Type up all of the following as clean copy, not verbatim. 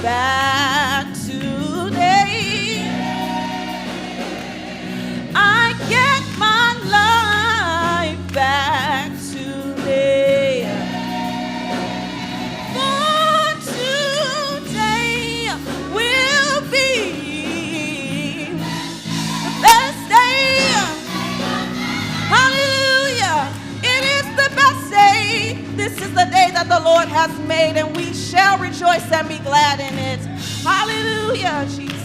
back today. I get my life back today. For today will be the best day. Hallelujah. It is the best day. This is the day that the Lord has made, and we shall rejoice and be glad in it. Hallelujah, Jesus.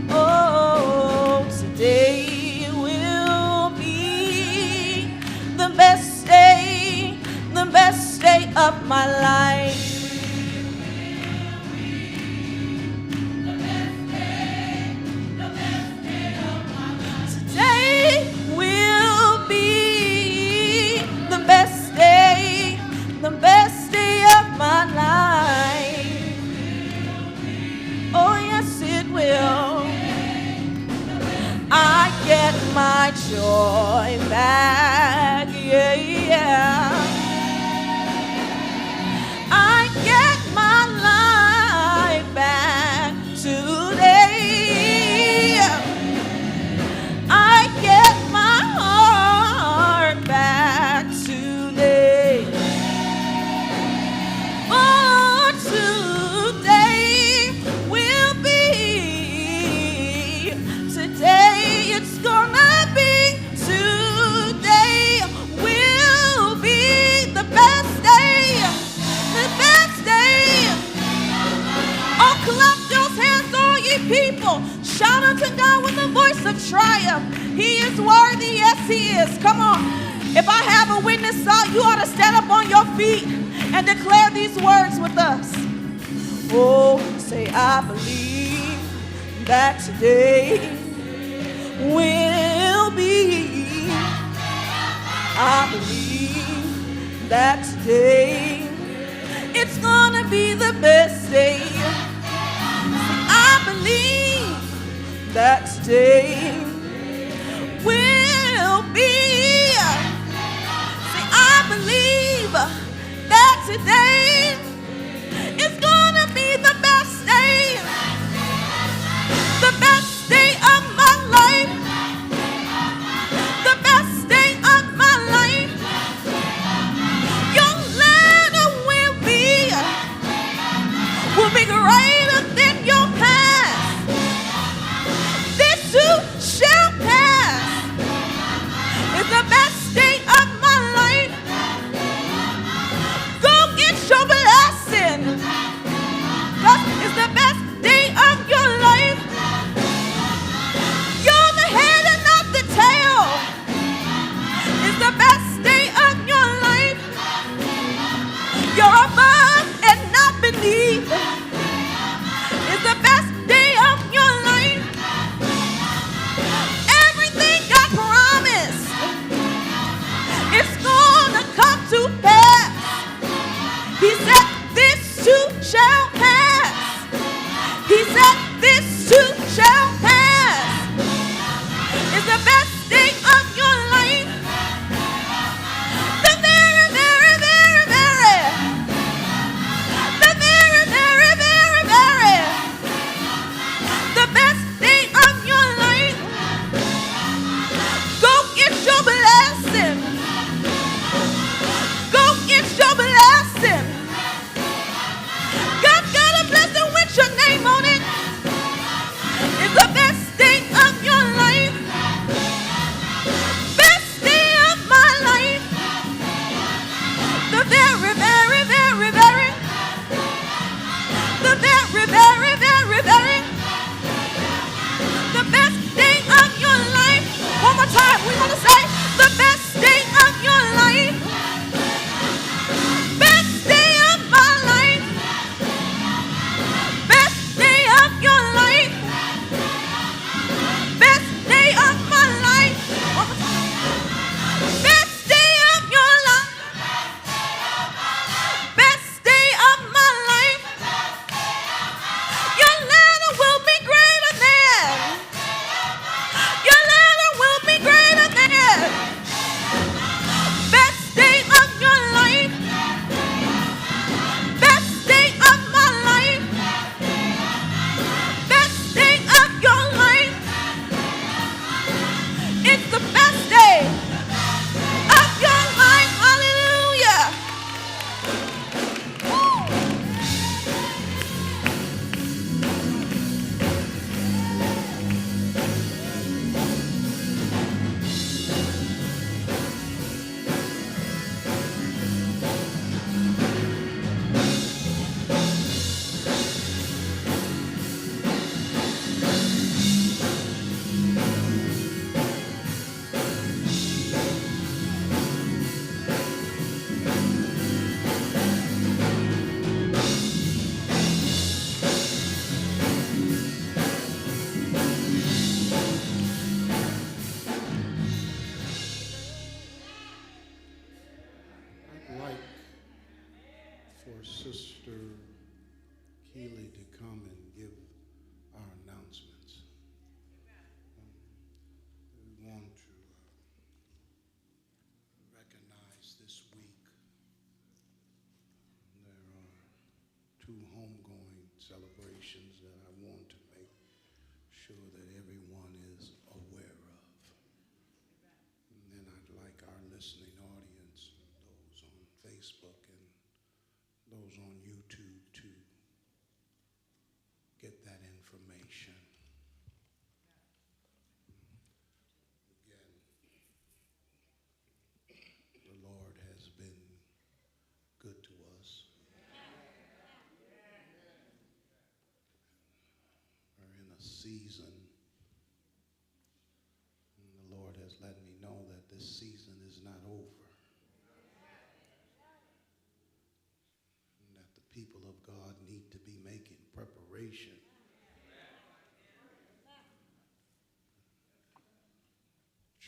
Oh, today will be the best day of my life. Today will be the best day of my life. Oh, yes, it will. I get my joy back, yeah, yeah. I get my life back today. I get my heart back today. For today will be today. It's gonna be today will be the best day. The best day. Oh, clap those hands, all ye people. Shout unto God with a voice of triumph. He is worthy, yes, He is. Come on. If I have a witness out, you ought to stand up on your feet and declare these words with us. Oh, say, I believe that today will be. I believe that today it's gonna be the best day. I believe that today will be. Say, I believe that today is gonna be the best day. The best day of my life. The best day of my life. Your latter will be greater than your past. This too shall pass. It's the best day of my life. Go get your blessing.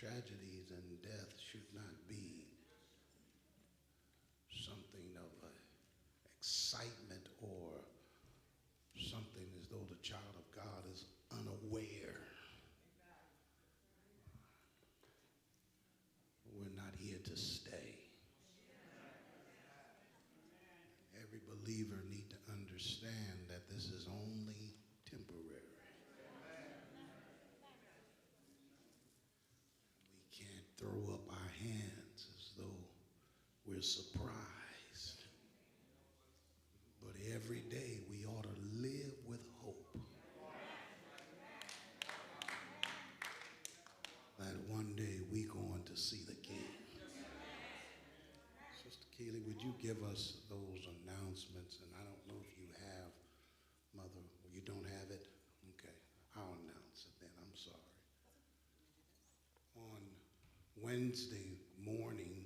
tragedies and death should not be something of excitement or something as though the child of God is unaware. We're not here to stay. Every believer needs to understand that this is only temporary. We can't throw up our hands as though we're surprised. But every day we ought to live with hope that one day we're going to see the King. Sister Keeley, would you give us those announcements? And I don't know if you have, Mother, you don't have it? Okay, I'll announce it then, I'm sorry. On Wednesday morning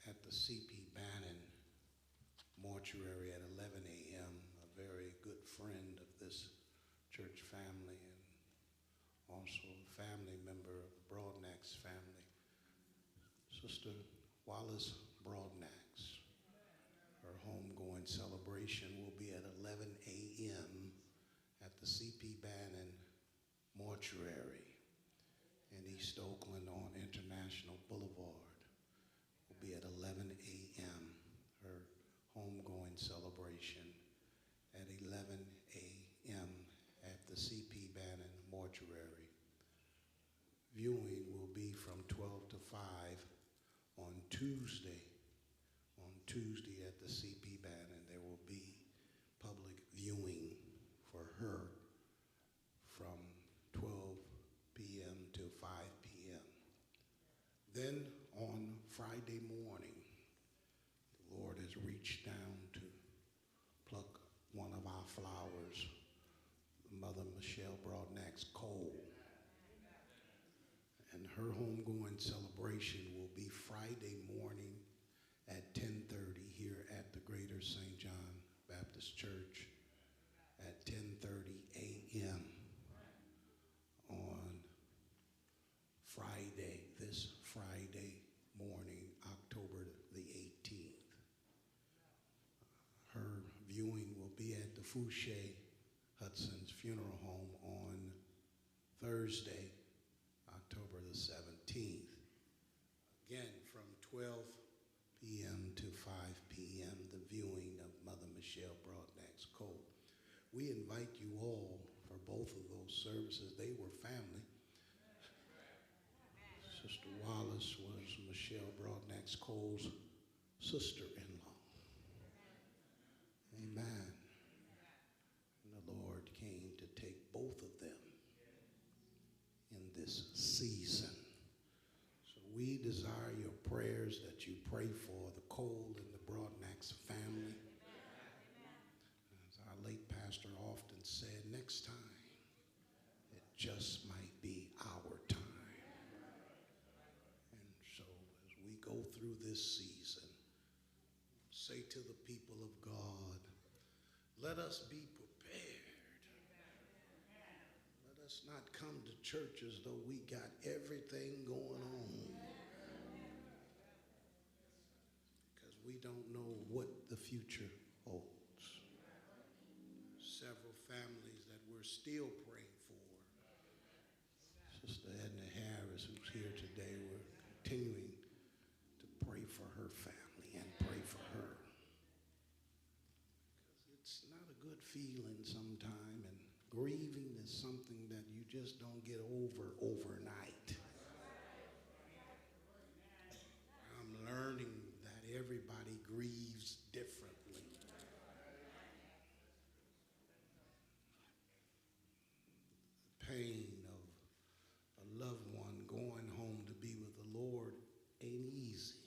at the C.P. Bannon mortuary at 11 a.m., a very good friend of this church family and also a family member of Broadnax family, Sister Wallace Broadnax. Her homegoing celebration will be at 11 a.m. at the C.P. Bannon mortuary in East Oakland on International Boulevard. Will be at 11 a.m. Her homegoing celebration at 11 a.m. at the C.P. Bannon mortuary. Viewing will be from 12 to 5 on Tuesday. On Tuesday at the C.P. Bannon, there will be public viewing for her from 12 p.m. to 5 p.m. Then on Friday morning, the Lord has reached down to pluck one of our flowers, Mother Michelle Broadnax Cole. And her homegoing celebration will be Friday morning at 10:30 here at the Greater St. John Baptist Church at 10:30 a.m. on Friday, this Friday morning, October the 18th. Her viewing will be at the Fouché Hudson's Funeral Home on Thursday, October the 17th. Again, from 12 p.m. to 5 p.m., the viewing of Mother Michelle Broadnax Cole. We invite you all for both of those services. They were family. Sister Wallace was Michelle Broadnax Cole's sister-in-law. Amen. And the Lord came to take both of them in this season. So we desire your prayers that you pray for the Cole and the Broadnax family. As our late pastor often said, next time, it just might be our time. And so as we go through this season, say to the people of God, let us be prepared. Let us not come to church as though we got everything going on, because we don't know what the future holds. Several families that we're still praying for. Sister Edna Harris, who's here today, we're continuing to pray for her family and pray for her. Because it's not a good feeling sometime, and grieving is something that you just don't get over overnight. I'm learning that everybody grieves differently. The pain of a loved one going home to be with the Lord ain't easy.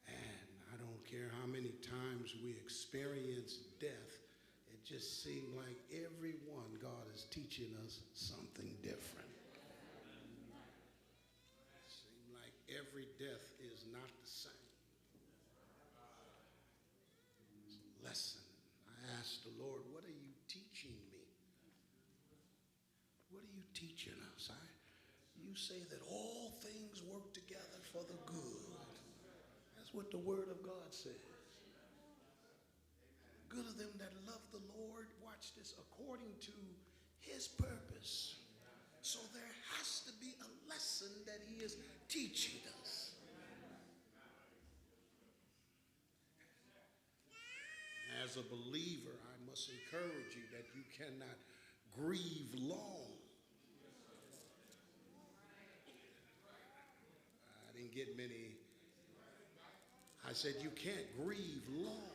And I don't care how many times we experience death, it just seems like every one, God is teaching us something different. It seems like every death is not the same. It's a lesson. I asked the Lord, what are you teaching me? What are teaching us. You say that all things work together for the good. That's what the Word of God says. Good of them that love the Lord, watch this, according to his purpose. So there has to be a lesson that he is teaching us. As a believer, I must encourage you that you cannot grieve long. I didn't get many. I said you can't grieve long.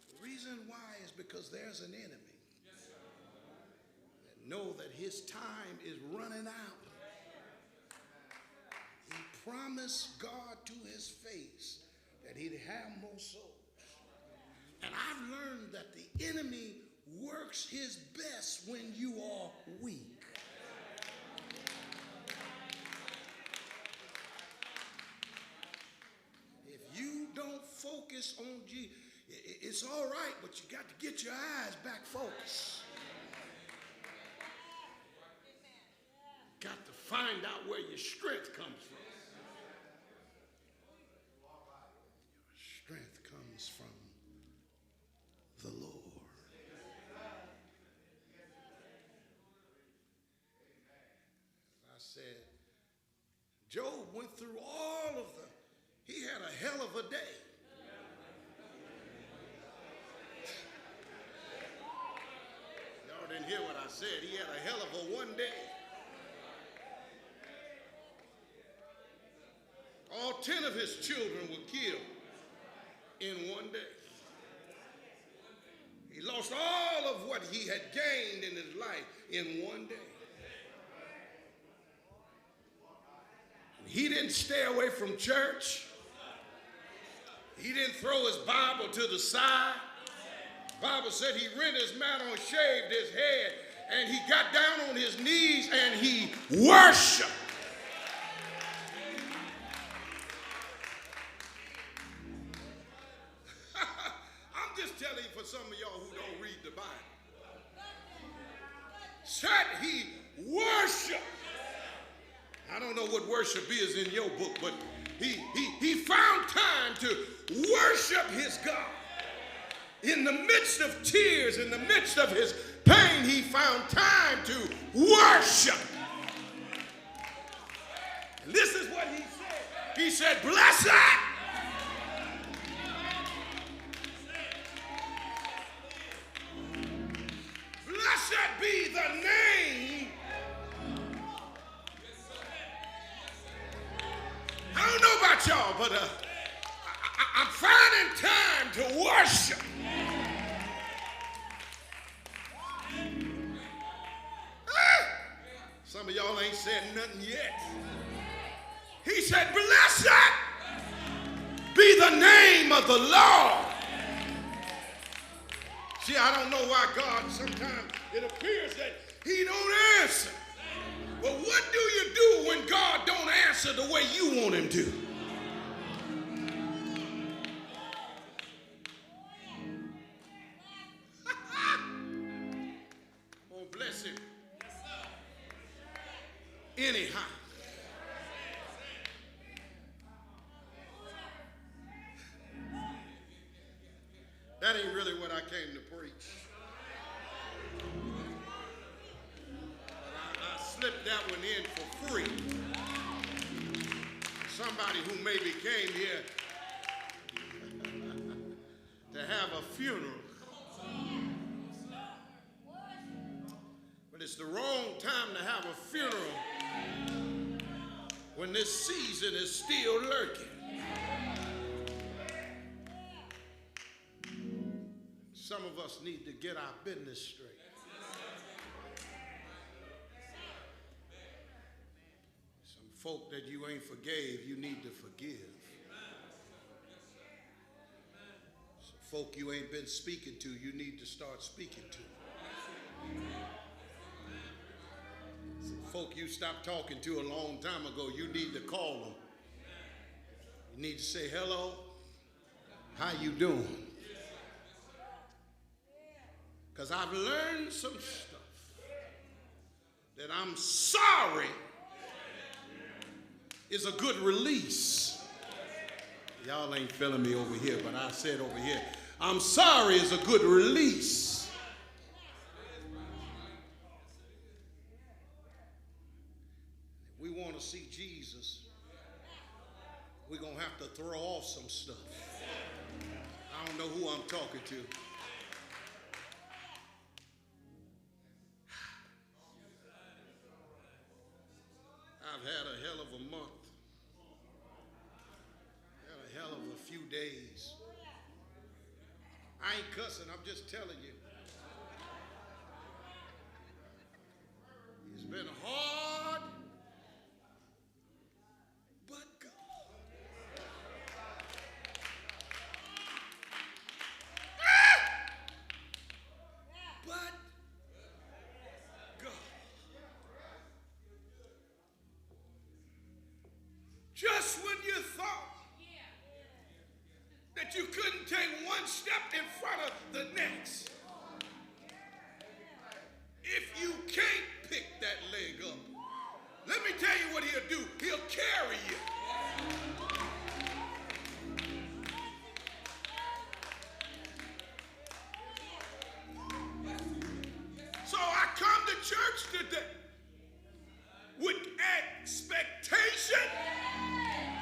The reason why is because there's an enemy that know that his time is running out. He promised God to his face that he'd have more souls. And I've learned that the enemy works his best when you are weak. If you don't focus on Jesus, it's all right, but you got to get your eyes back focused. Got to find out where your strength comes from. Your strength comes from the Lord. As I said, Job went through all of he had a hell of a day. Y'all didn't hear what I said. He had a hell of a one day. All 10 of his children were killed in one day. He lost all of what he had gained in his life in one day. He didn't stay away from church. He didn't throw his Bible to the side. The Bible said he rent his mantle and shaved his head, and he got down on his knees and he worshiped. I'm just telling you, for some of y'all who don't read the Bible. Said he worshiped. I don't know what worship is in your book, but he found time to worship his God. In the midst of tears, in the midst of his pain, he found time to worship. And this is what he said. He said, "Blessed be the name." I don't know about y'all, but I'm finding time to worship. Some of y'all ain't said nothing yet. He said, "Blessed be the name of the Lord." See, I don't know why God, sometimes it appears that he don't answer. But what do you do when God don't answer the way you want him to? I'm going to bless him anyhow. That ain't really what I came to preach. I slipped that one in for free. Somebody who maybe came here to have a funeral. But it's the wrong time to have a funeral when this season is still lurking. Some of us need to get our business straight. Some folk that you ain't forgave, you need to forgive. Some folk you ain't been speaking to, you need to start speaking to. Some folk you stopped talking to a long time ago, you need to call them. You need to say, "Hello, how you doing?" Because I've learned some stuff. that I'm sorry is a good release. Y'all ain't feeling me over here, but I said over here, I'm sorry is a good release. If we want to see Jesus, we're going to have to throw off some stuff. I don't know who I'm talking to. I've had a hell of a month. Had a hell of a few days. I ain't cussing, I'm just telling you. It's been hard, but God. But God. Just when you thought that you couldn't take one step in front of the next, if you can't pick that leg up, let me tell you what he'll do. He'll carry you. So I come to church today with expectation.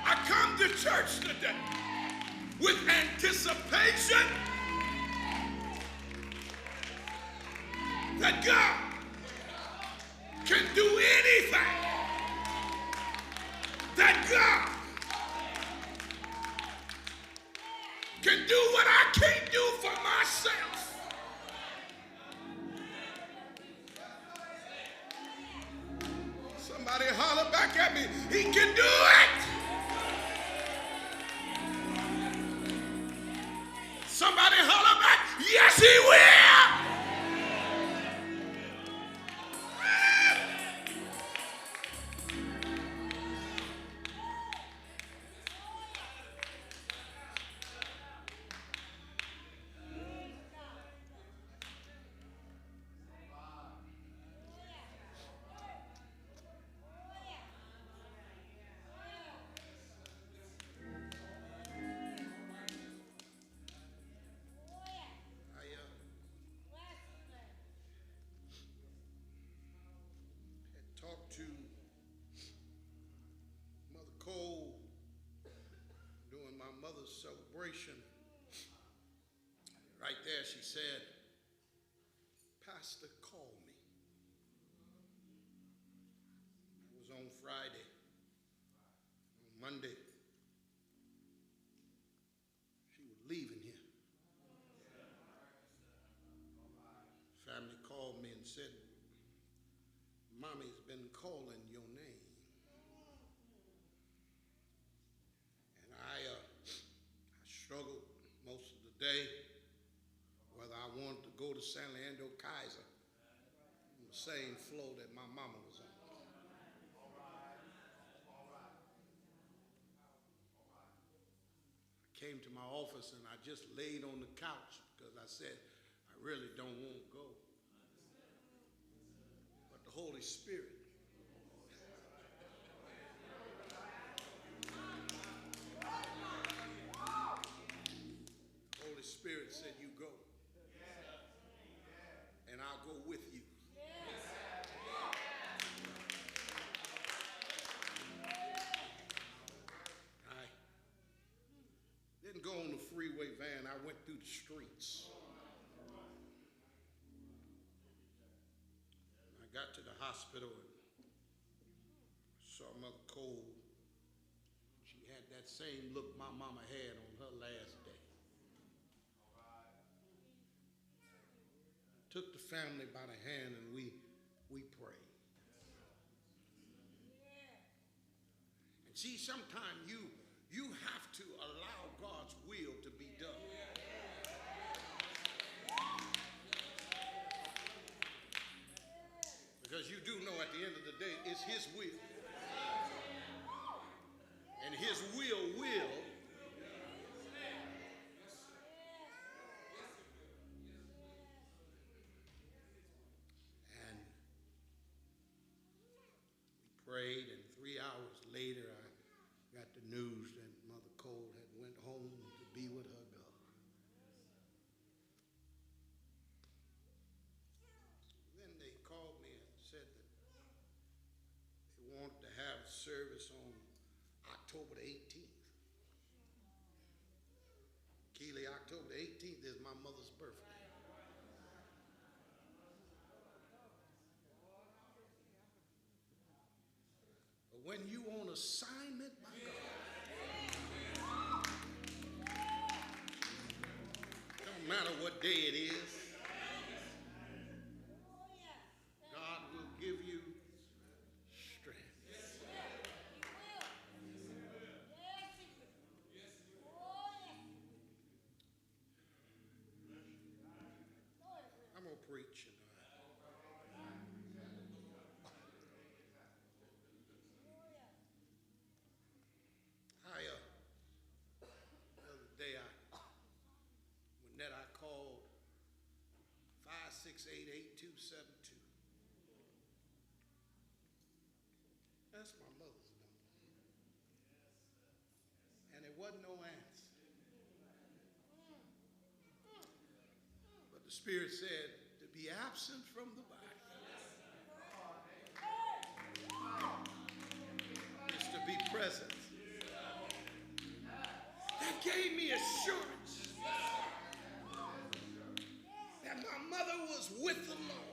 I come to church today with anticipation that God can do anything. That God can do what I can't do for myself. Somebody holler back at me. He can do it. Somebody holler back. Yes, he will. Talked to Mother Cole during my mother's celebration. Right there she said, Pastor, call me. It was on Friday. On Monday, she was leaving here. Family called me and said, Mommy's been calling your name. And I struggled most of the day whether I wanted to go to San Leandro Kaiser on the same floor that my mama was on. I came to my office and I just laid on the couch because I said, I really don't want to go. Holy Spirit. Holy Spirit said, you go. And I'll go with you. I didn't go on the freeway van. I went through the streets. Got to the hospital and saw Mother Cole. She had that same look my mama had on her last day. Took the family by the hand and we prayed. And see, sometimes you have to allow God's will to be done. Because you do know at the end of the day, it's his will. And his will. And service on October the 18th. Keely, October the 18th is my mother's birthday. But when you on assignment by God, don't matter what day it is, God will give you strength. I'm going to preach tonight. The other day, I called 5688272. That's my mother's number. And it wasn't no answer. But the Spirit said to be absent from the body is to be present. That gave me assurance that my mother was with the Lord.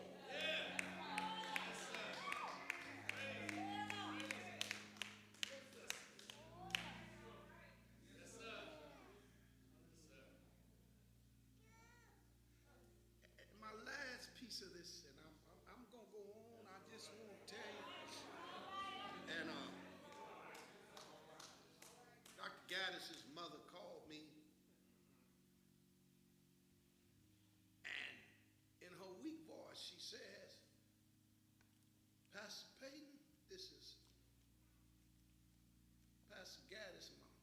My last piece of this, and I'm going to go on, I just want to tell you. And Dr. Gaddis's mother called me, and in her weak voice, she says, Pastor Payton, this is Pastor Gaddis' mom.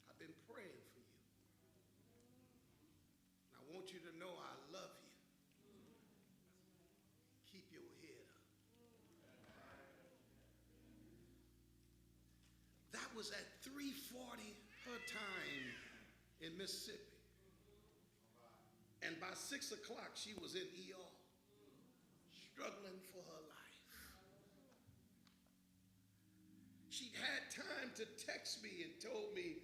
I've been praying for you. I want you to know I love you. Keep your head up. That was at 3:40 her time in Mississippi. And by 6 o'clock, she was in ER, struggling for her life. She'd had time to text me and told me,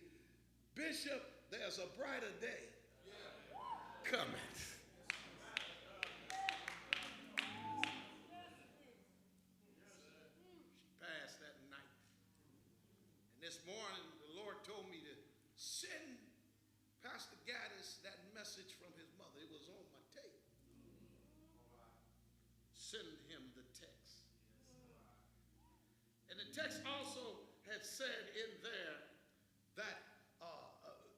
Bishop, there's a brighter day coming. She passed that night. And this morning, the Lord told me to send Pastor Gaddis that message from his mother. It was on my tape. Send him the text. And the text also had said in there that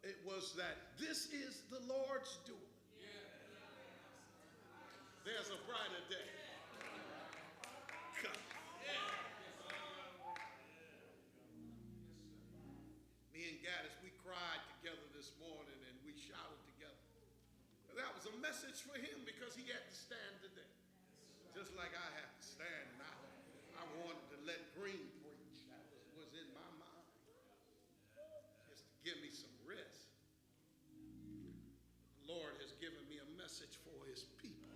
it was that this is the Lord's doing. There's a brighter day coming. Me and Gaddis, we cried together this morning and we shouted together. That was a message for him because he had to stand today. Just like I have to stand. And I wanted to let Green preach. That was in my mind. Just to give me some rest. The Lord has given me a message for his people.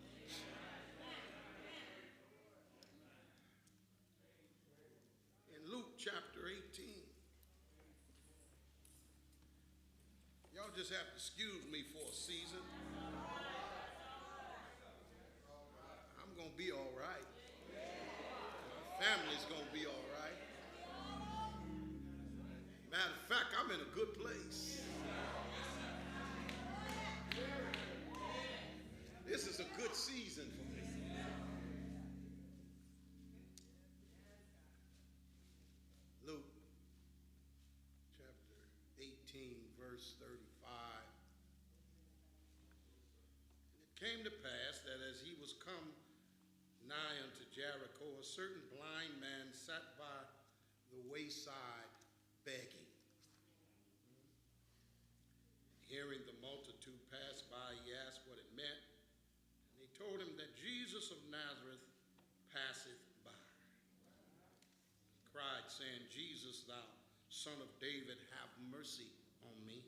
In Luke chapter 18, y'all just have to excuse me for a season. I'm going to be all right. My family's going to be all right. Matter of fact, I'm in a good place. This is a good season for me. Luke chapter 18, verse 35. And it came to pass that as he was come nigh unto Jericho, a certain blind man sat by the wayside begging. Hearing the multitude pass by, he asked what it meant. And he told him that Jesus of Nazareth passeth by. He cried, saying, Jesus, thou son of David, have mercy on me.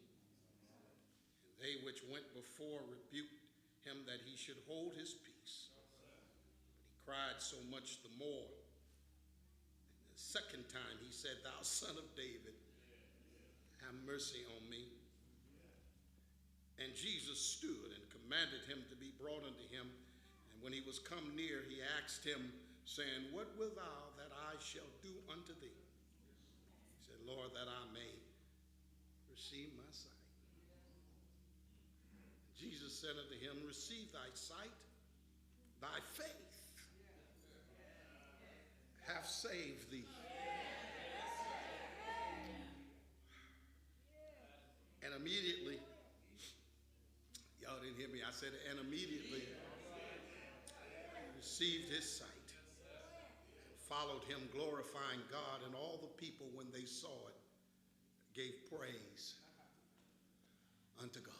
And they which went before rebuked him that he should hold his peace. But he cried so much the more, second time, he said, "Thou son of David, have mercy on me." And Jesus stood and commanded him to be brought unto him. And when he was come near, he asked him, saying, "What wilt thou that I shall do unto thee?" He said, "Lord, that I may receive my sight." Jesus said unto him, "Receive thy sight, thy faith hath saved thee." And immediately, y'all didn't hear me, I said, and immediately received his sight, followed him, glorifying God, and all the people, when they saw it, gave praise unto God.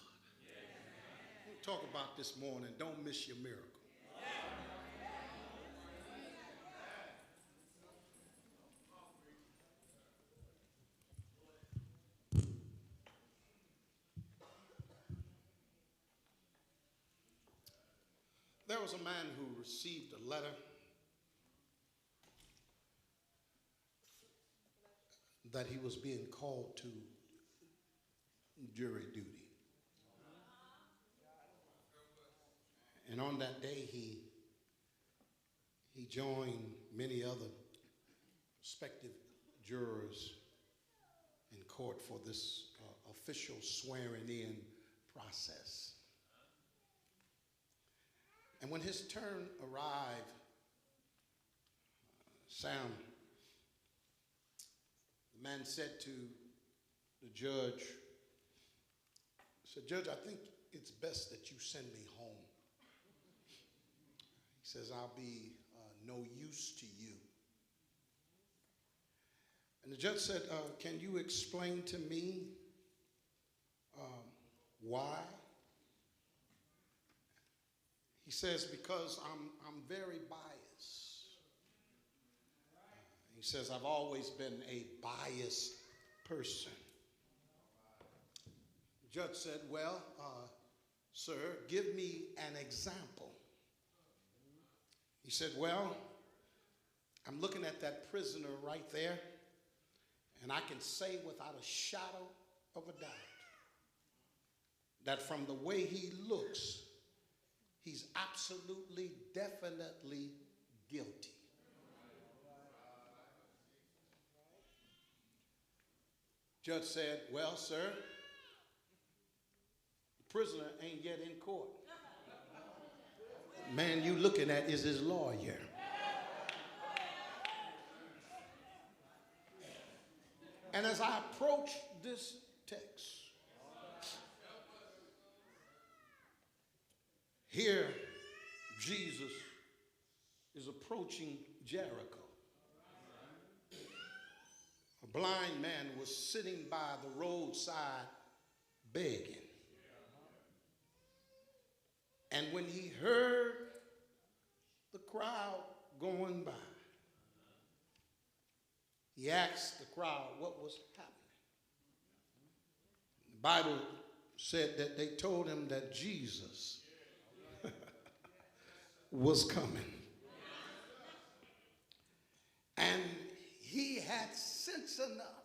We'll talk about this morning, don't miss your miracle. There was a man who received a letter that he was being called to jury duty. And on that day, he joined many other prospective jurors in court for this official swearing in process. And when his turn arrived, Sam, the man said to the judge, said, "Judge, I think it's best that you send me home." He says, "I'll be no use to you." And the judge said, "Can you explain to me why?" He says, "Because I'm very biased." He says, "I've always been a biased person." The judge said, "Well, sir, give me an example." He said, "Well, I'm looking at that prisoner right there, and I can say without a shadow of a doubt that from the way he looks, he's absolutely, definitely guilty." Judge said, "Well, sir, the prisoner ain't yet in court. Man you looking at is his lawyer." And as I approach this text, here Jesus is approaching Jericho. A blind man was sitting by the roadside begging. And when he heard the crowd going by, he asked the crowd what was happening. The Bible said that they told him that Jesus was coming. And he had sense enough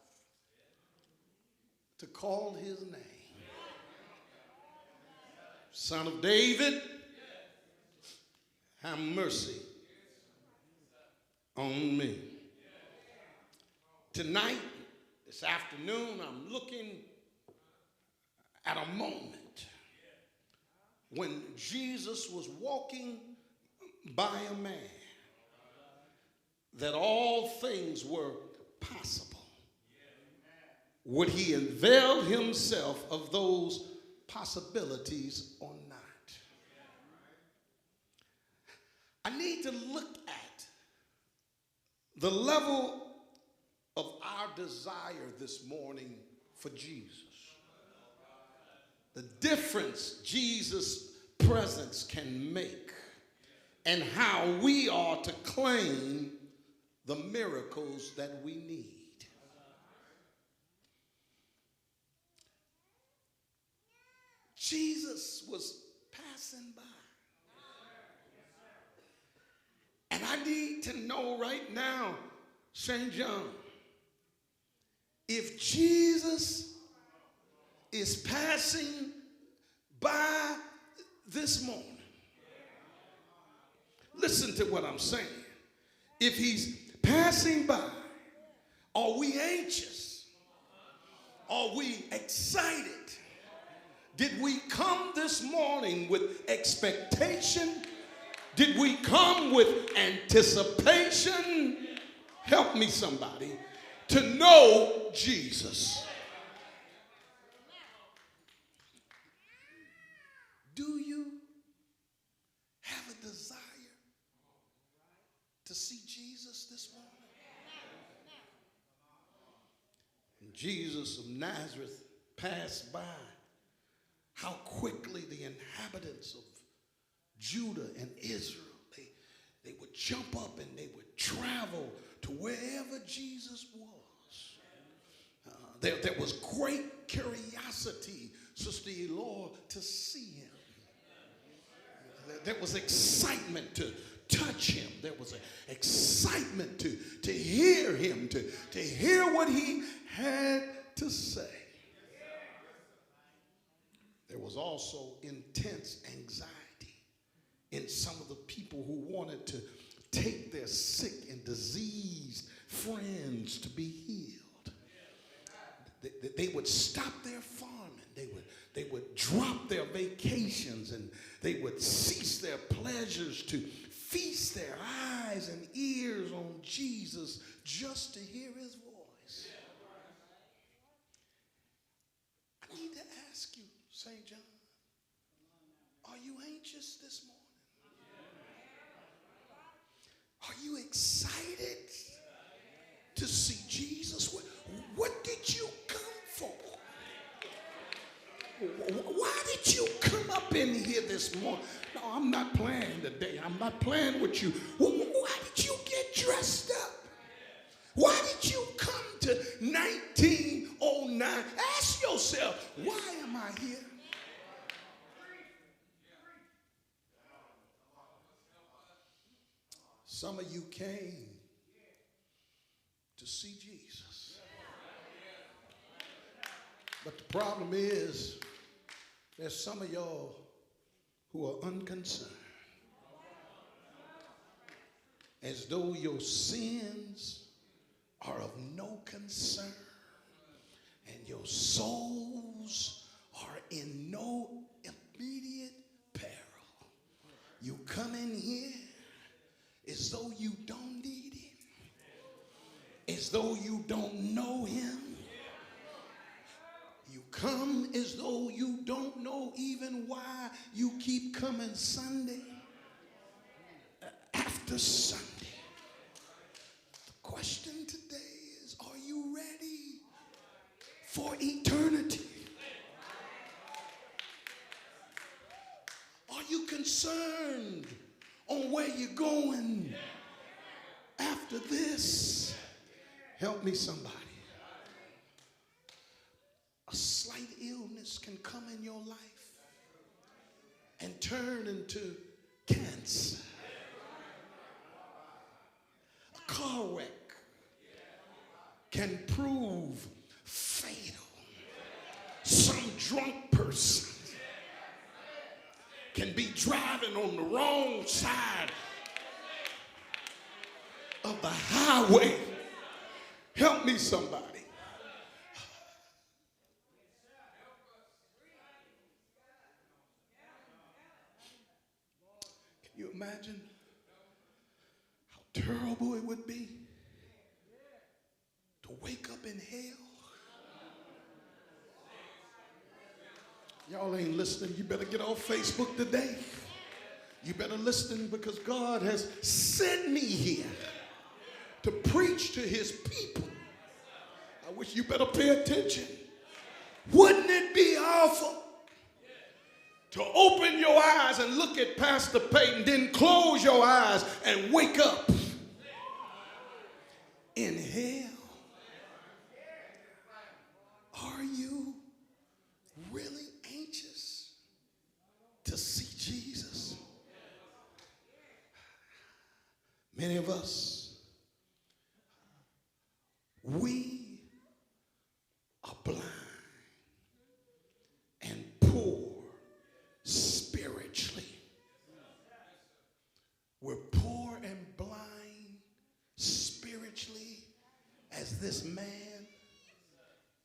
to call his name. "Son of David, have mercy on me." Tonight, this afternoon, I'm looking at a moment when Jesus was walking by a man that all things were possible. Would he avail himself of those possibilities or not? I need to look at the level of our desire this morning for Jesus. The difference Jesus' presence can make, and how we are to claim the miracles that we need. Jesus was passing by. And I need to know right now, St. John, if Jesus is passing by this morning, listen to what I'm saying. If he's passing by, are we anxious? Are we excited? Did we come this morning with expectation? Did we come with anticipation? Help me, somebody, to know Jesus. Do you have a desire to see Jesus this morning? When Jesus of Nazareth passed by, how quickly the inhabitants of Judah and Israel, they would jump up and they would travel to wherever Jesus was. There was great curiosity, Sister Elore, to see him. There was excitement to touch him. There was an excitement to hear him, to hear what he had to say. There was also intense anxiety in some of the people who wanted to take their sick and diseased friends to be healed. They would stop their farming. They would drop their vacations, and they would cease their pleasures to feast their eyes and ears on Jesus just to hear his voice. I need to ask you, St. John, are you anxious this morning? Are you excited to see Jesus? What did you come for? Why did you come up in here this morning? No, I'm not playing today. I'm not playing with you. Why did you get dressed up? Why did you come to 1909? Ask yourself, why am I here? Some of you came to see Jesus. But the problem is, there's some of y'all who are unconcerned. As though your sins are of no concern. And your souls are in no immediate peril. You come in here as though you don't need him, as though you don't know him. You come as though you don't know even why you keep coming Sunday after Sunday. The question today is, are you ready for eternity? Are you concerned on where you're going after this? Help me, somebody. A slight illness can come in your life and turn into cancer. A car wreck can prove fatal. Some drunk person can be driving on the wrong side of the highway. Help me, somebody. Can you imagine how terrible it would be to wake up in hell? Y'all ain't listening. You better get off Facebook today. You better listen, because God has sent me here to preach to his people. I wish you better pay attention. Wouldn't it be awful to open your eyes and look at Pastor Payton, then close your eyes and wake up in hell? Are you really anxious to see Jesus? Many of us as this man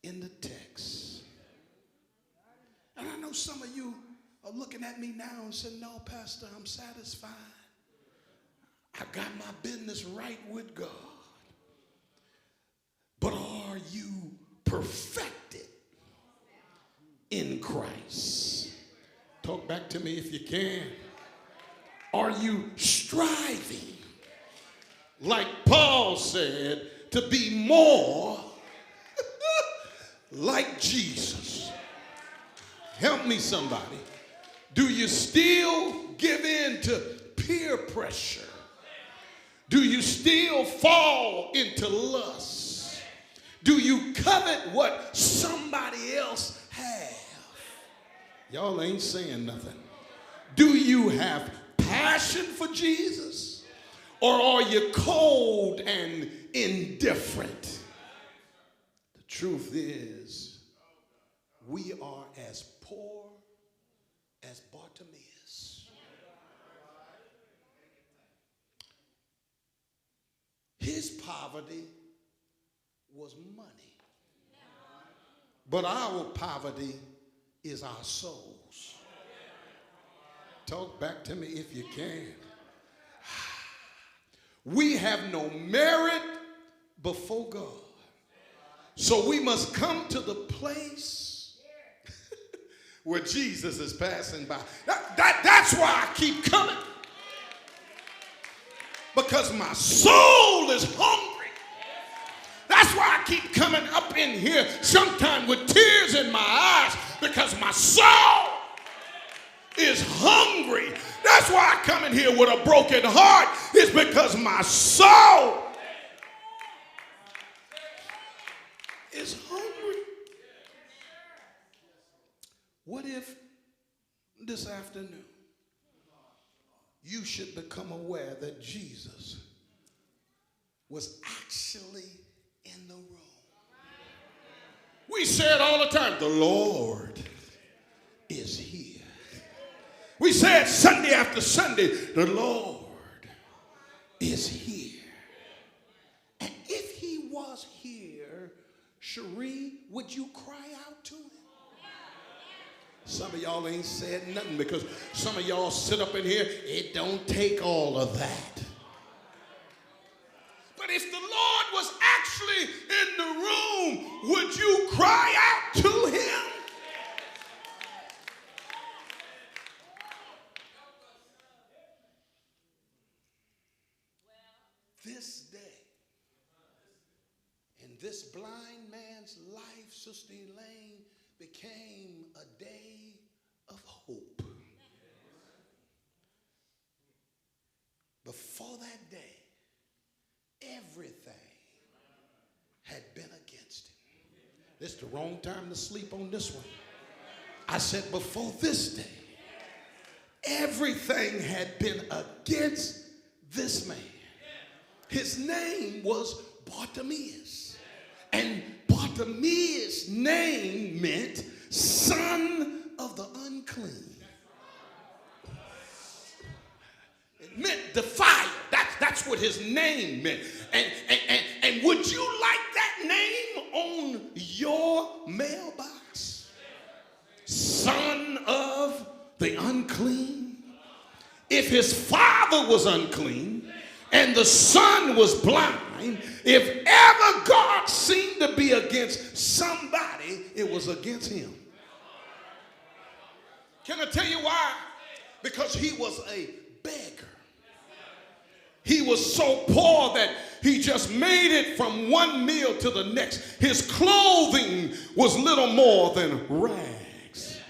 in the text. And I know some of you are looking at me now and saying, no, Pastor, I'm satisfied. I got my business right with God. But are you perfected in Christ? Talk back to me if you can. Are you striving, like Paul said, to be more like Jesus? Help me, somebody. Do you still give in to peer pressure? Do you still fall into lust? Do you covet what somebody else have? Y'all ain't saying nothing. Do you have passion for Jesus? Or are you cold and indifferent? The truth is, we are as poor as Bartimaeus. His poverty was money. But our poverty is our souls. Talk back to me if you can. We have no merit before God. So we must come to the place where Jesus is passing by. That's why I keep coming. Because my soul is hungry. That's why I keep coming up in here sometimes with tears in my eyes, because my soul is hungry. That's why I come in here with a broken heart. It's because my soul is hungry. What if this afternoon you should become aware that Jesus was actually in the room? We say it all the time, the Lord is here. We say it Sunday after Sunday, the Lord is here. And if he was here, Cherie, would you cry out to him? Some of y'all ain't said nothing because some of y'all sit up in here, it don't take all of that. But if the Lord was actually in the room, would you cry out to him? This day, in this blind man's life, Sister Elaine, became a day of hope. Before that day, everything had been against him. This is the wrong time to sleep on this one. I said before this day, everything had been against this man. His name was Bartimaeus. And Bartimaeus' name meant son of the unclean. It meant defiler. That's what his name meant. And would you like that name on your mailbox? Son of the unclean. If his father was unclean and the son was blind, if ever God seemed to be against somebody, it was against him. Can I tell you why? Because he was a beggar. He was so poor that he just made it from one meal to the next. His clothing was little more than rags.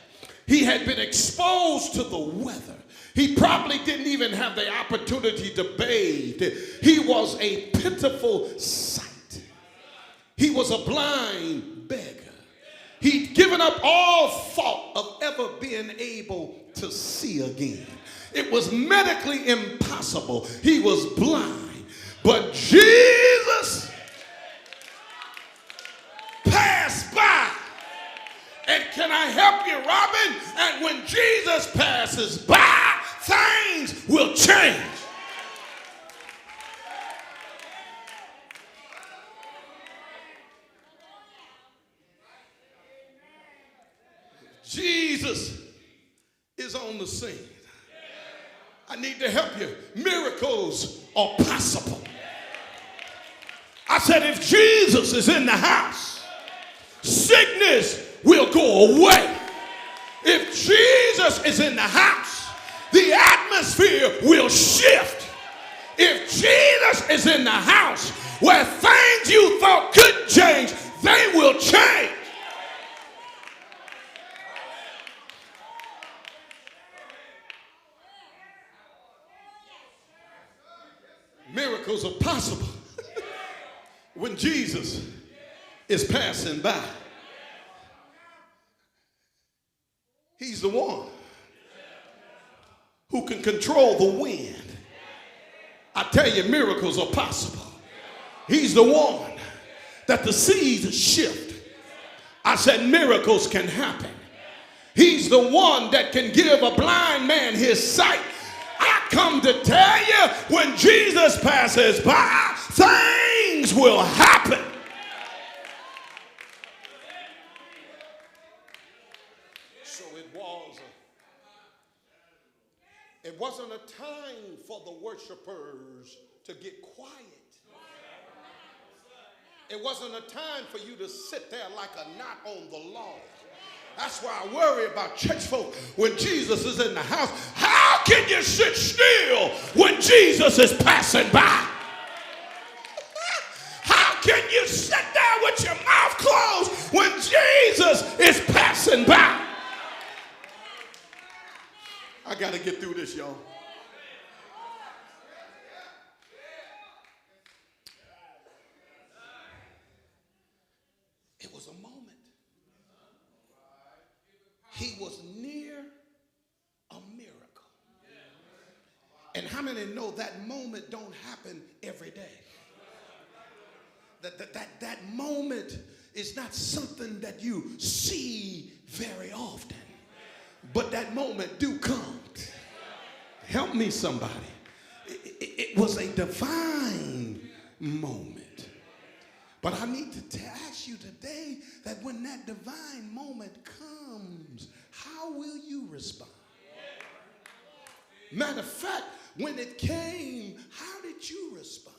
He had been exposed to the weather. He probably didn't even have the opportunity to bathe. He was a pitiful sight. He was a blind beggar. He'd given up all thought of ever being able to see again. It was medically impossible. He was blind. But Jesus passed by. And can I help you, Robin? And when Jesus passes by, things will change. I need to help you. Miracles are possible. I said, if Jesus is in the house, sickness will go away. If Jesus is in the house, the atmosphere will shift. If Jesus is in the house, where things you thought couldn't change, they will change. Miracles are possible when Jesus is passing by. He's the one who can control the wind. I tell you, miracles are possible. He's the one that the seas shift. I said miracles can happen. He's the one that can give a blind man his sight. I come to tell you, when Jesus passes by, things will happen. So it wasn't a time for the worshipers to get quiet. It wasn't a time for you to sit there like a knot on the log. That's why I worry about church folk when Jesus is in the house. How can you sit still when Jesus is passing by? How can you sit there with your mouth closed when Jesus is passing by? I got to get through this, y'all. It was a moment. He was near a miracle. And how many know that moment don't happen every day? That moment is not something that you see very often. But that moment do come. Help me, somebody. It was a divine moment. But I need to ask you today that when that divine moment comes, how will you respond? Matter of fact, when it came, how did you respond?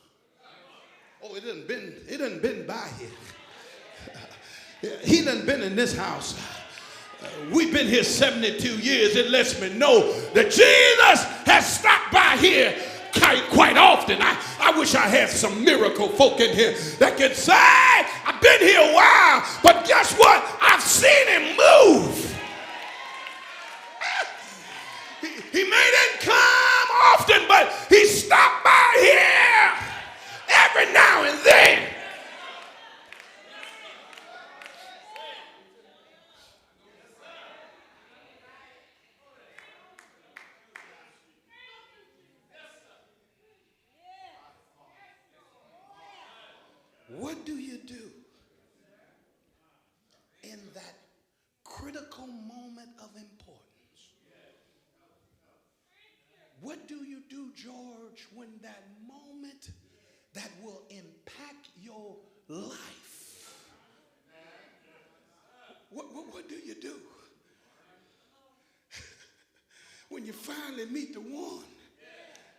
Oh, it done been by here. He done been in this house. We've been here 72 years. It lets me know that Jesus has stopped by here quite often. I wish I had some miracle folk in here that could say, I've been here a while, but guess what? I've seen him move. He may didn't come often, but he stopped by here every now and then. What do you do in that critical moment of importance? What do you do, George, when that moment that will impact your life? What do you do? When you finally meet the one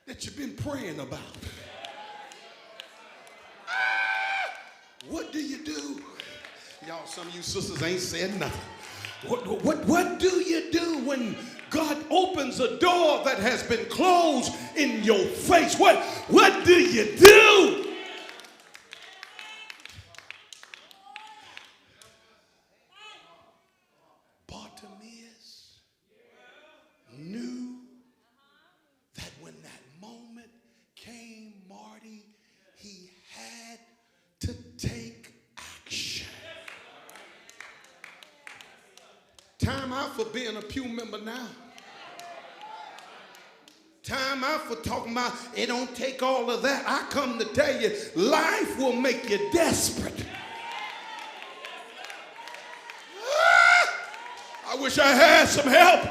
that you've been praying about. What do you do? Y'all, some of you sisters ain't said nothing. What do you do when God opens a door that has been closed in your face? What do you do? Bartimaeus knew that when that moment came, Marty, he had to take action. Time out for being a pew member now. Time out for talking about it don't take all of that. I come to tell you, life will make you desperate. I wish I had some help.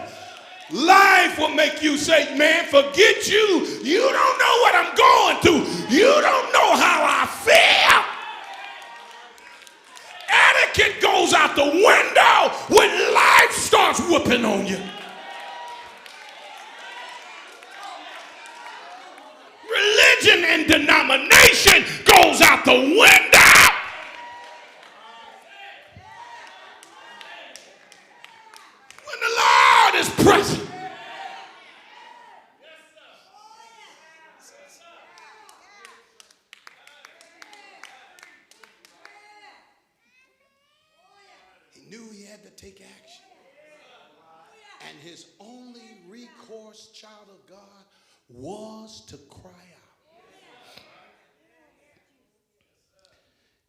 Life will make you say, man, forget you. You don't know what I'm going through. You don't know how I feel. Etiquette goes out the window when life starts whooping on you. and denomination goes out the window. When the Lord is present. He knew he had to take action. And his only recourse, child of God, was to cry out.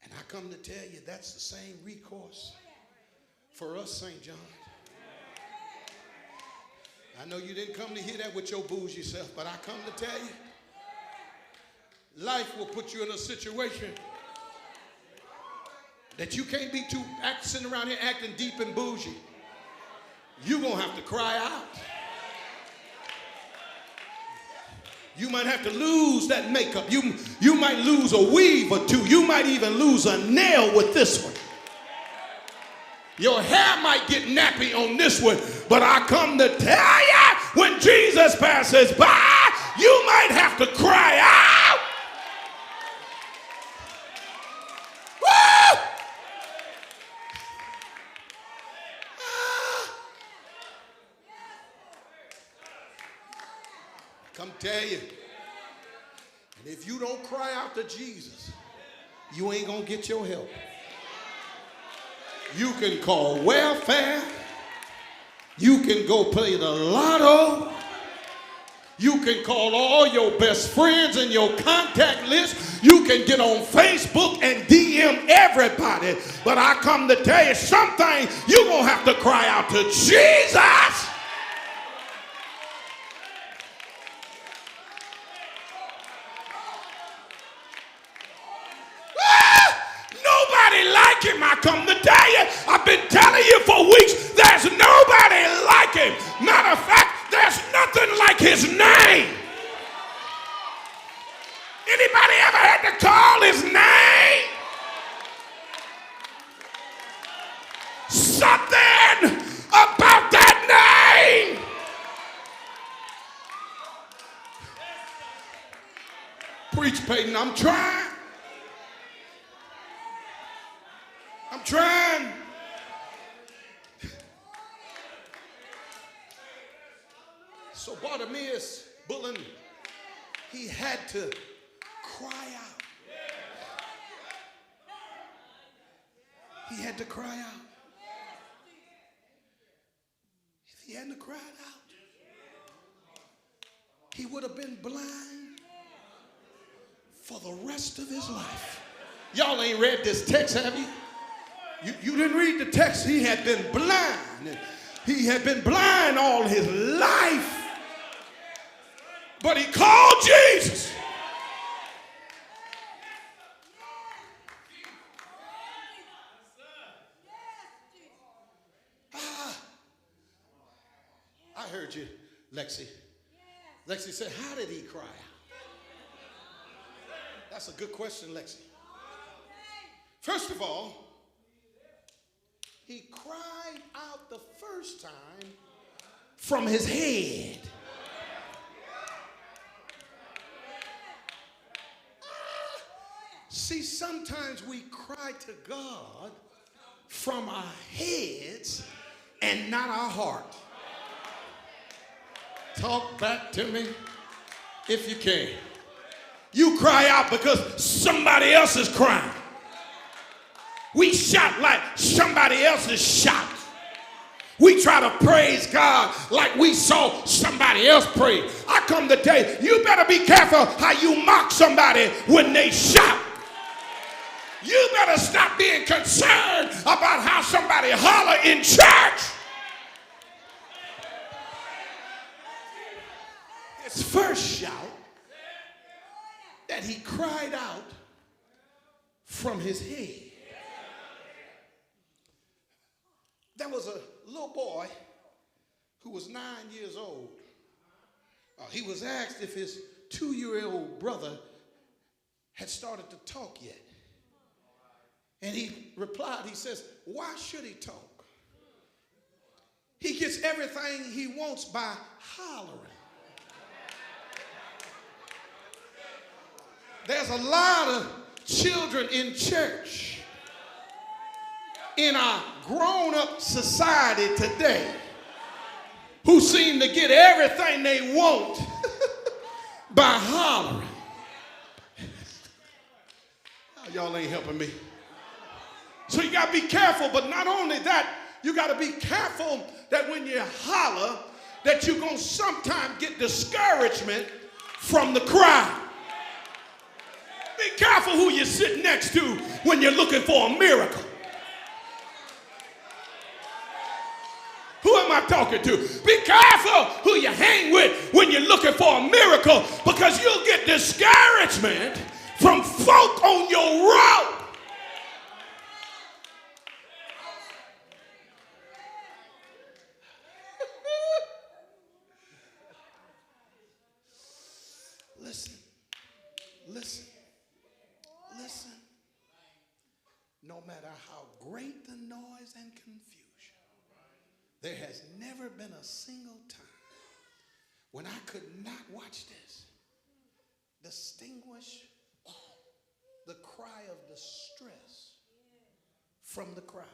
And I come to tell you that's the same recourse for us, St. John. I know you didn't come to hear that with your bougie self, but I come to tell you, life will put you in a situation that you can't be sitting around here acting deep and bougie. You're going to have to cry out. You might have to lose that makeup. You might lose a weave or two. You might even lose a nail with this one. Your hair might get nappy on this one, but I come to tell you, when Jesus passes by, you might have to cry out. Woo! Come tell you, and if you don't cry out to Jesus, you ain't gonna get your help. You can call welfare. You can go play the lotto. You can call all your best friends and your contact list. You can get on Facebook and DM everybody. But I come to tell you something, you're going to have to cry out to Jesus. I come to tell you, I've been telling you for weeks, there's nobody like him. Matter of fact, there's nothing like his name. Anybody ever had to call his name? Something about that name. Preach, Payton, I'm trying. I'm trying. So Bartimaeus, Bullen, he had to cry out. He had to cry out. If he hadn't cried out, he would have been blind for the rest of his life. Y'all ain't read this text, have you? You didn't read the text. He had been blind. He had been blind all his life. But he called Jesus. I heard you, Lexi. Lexi said, how did he cry out? That's a good question, Lexi. First of all, he cried out the first time from his head. See, sometimes we cry to God from our heads and not our heart. Talk back to me if you can. You cry out because somebody else is crying. We shout like somebody else's shout. We try to praise God like we saw somebody else pray. I come to tell you, you better be careful how you mock somebody when they shout. You better stop being concerned about how somebody holler in church. His first shout that he cried out from his head. There was a little boy who was 9 years old. He was asked if his 2-year-old brother had started to talk yet. And he replied, he says, why should he talk? He gets everything he wants by hollering. There's a lot of children in church in our grown-up society today who seem to get everything they want by hollering. Y'all ain't helping me. So you got to be careful, but not only that, you got to be careful that when you holler, that you're going to sometimes get discouragement from the crowd. Be careful who you sit next to when you're looking for a miracle. Who am I talking to? Be careful who you hang with when you're looking for a miracle, because you'll get discouragement from folk on your road. Listen. No matter how great the noise and confusion, there has never been a single time when I could not, watch this, distinguish the cry of distress from the crowd.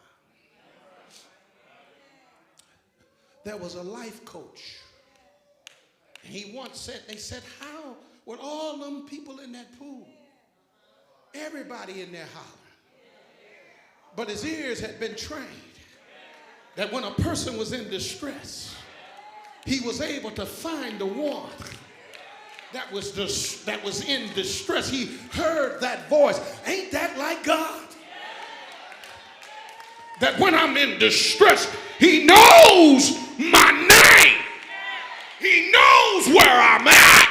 There was a life coach. He once said, they said, how with all them people in that pool, everybody in there hollering. But his ears had been trained that when a person was in distress, he was able to find the one that was in distress. He heard that voice. Ain't that like God? That when I'm in distress, he knows my name. He knows where I'm at.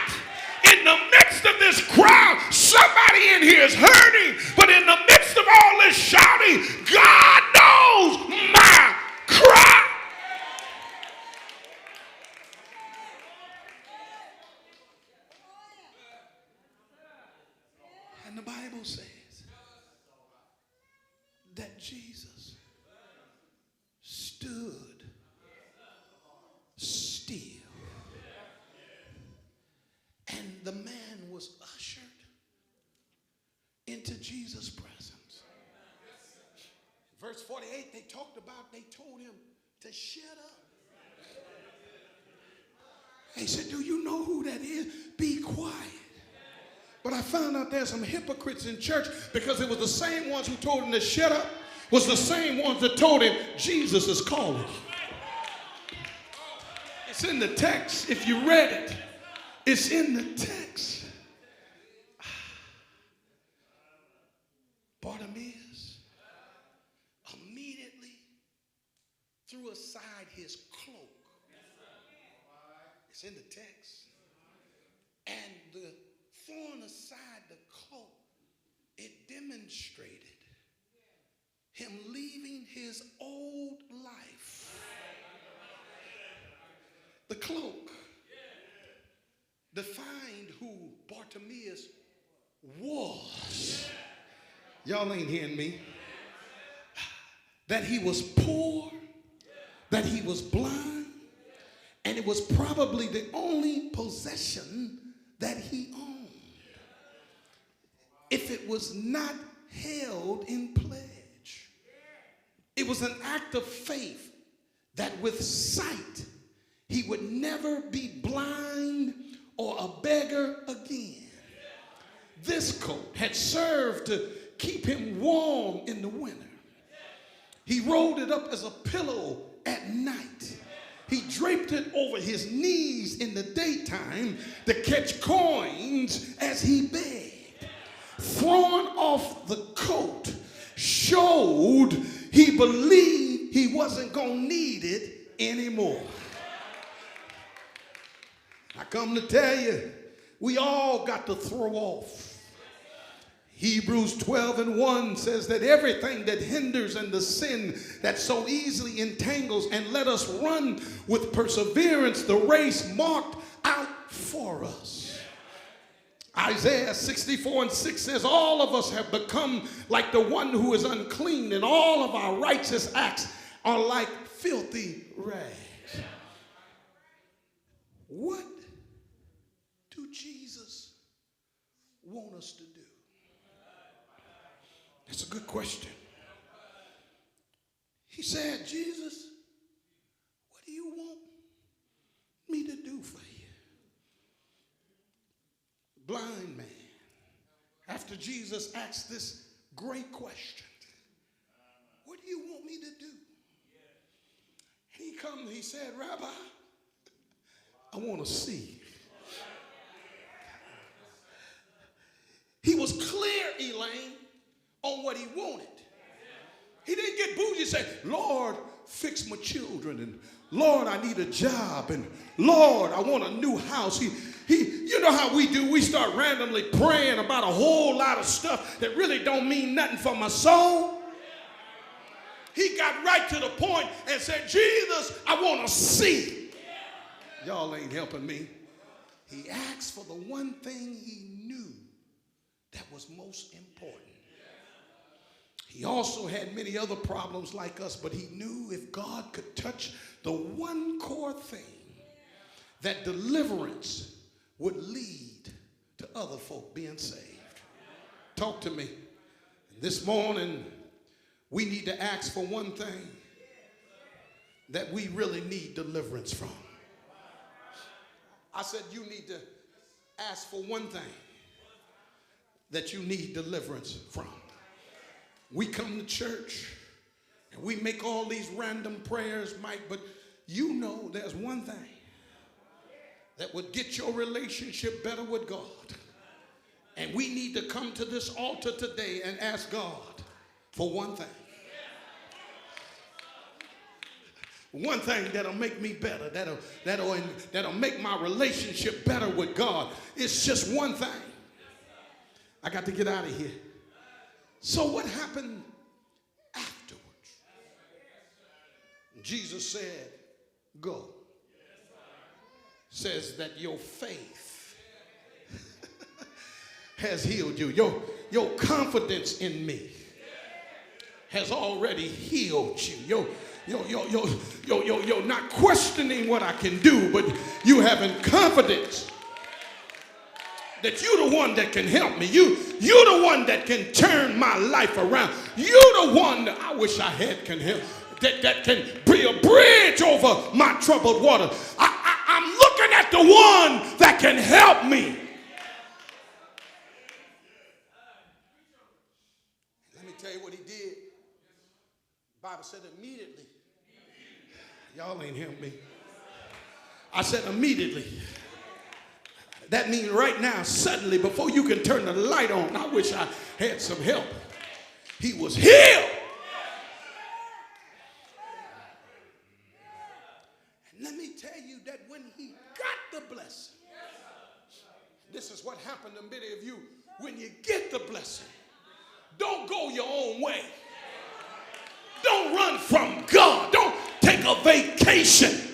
In the midst of this crowd, somebody in here is hurting, but in the midst of all this shouting, God knows my cry. And the Bible says that Jesus stood still. And the man was ushered into Jesus' presence. Verse 48, they told him to shut up. He said, do you know who that is? Be quiet. But I found out there's some hypocrites in church, because it was the same ones who told him to shut up was the same ones that told him Jesus is calling. It's in the text. If you read it, it's in the text. Bartimaeus immediately threw aside his cloak. It's in the text. And the throwing aside the cloak, it demonstrated him leaving his old life. The cloak defined who Bartimaeus was. Y'all ain't hearing me. That he was poor, that he was blind, and it was probably the only possession that he owned. If it was not held in pledge, it was an act of faith that with sight he would never be blind or a beggar again. This coat had served to keep him warm in the winter. He rolled it up as a pillow at night. He draped it over his knees in the daytime to catch coins as he begged. Throwing off the coat showed he believed he wasn't going to need it anymore. I come to tell you, we all got to throw off. Hebrews 12:1 says that everything that hinders and the sin that so easily entangles, and let us run with perseverance the race marked out for us. Isaiah 64:6 says all of us have become like the one who is unclean, and all of our righteous acts are like filthy rags. What do Jesus want us to do? That's a good question. He said, Jesus, what do you want me to do for you? Blind man, after Jesus asked this great question, what do you want me to do? He come, he said, Rabbi, I want to see. He was clear, Elaine, on what he wanted. He didn't get bougie and say, Lord, fix my children, and Lord, I need a job, and Lord, I want a new house. You know how we do. We start randomly praying about a whole lot of stuff that really don't mean nothing for my soul. He got right to the point and said, Jesus, I want to see. Y'all ain't helping me. He asked for the one thing he knew that was most important. He also had many other problems like us, but he knew if God could touch the one core thing, that deliverance would lead to other folk being saved. Talk to me. This morning, we need to ask for one thing that we really need deliverance from. I said you need to ask for one thing that you need deliverance from. We come to church and we make all these random prayers, Mike, but you know there's one thing that would get your relationship better with God. And we need to come to this altar today and ask God for one thing. One thing that'll make me better, that'll make my relationship better with God. It's just one thing. I got to get out of here. So what happened afterwards? Jesus said, go. Says that your faith has healed you. Your confidence in me has already healed you. You're not questioning what I can do, but you having confidence that you're the one that can help me. You're the one that can turn my life around. You're the one that I wish I had can help, that can be a bridge over my troubled water. I'm looking at the one that can help me. Let me tell you what he did. The Bible said immediately. Y'all ain't hearing me. I said immediately. That means right now, suddenly, before you can turn the light on, I wish I had some help. He was healed. And let me tell you that when he got the blessing, this is what happened to many of you. When you get the blessing, don't go your own way. Don't run from God. Don't take a vacation.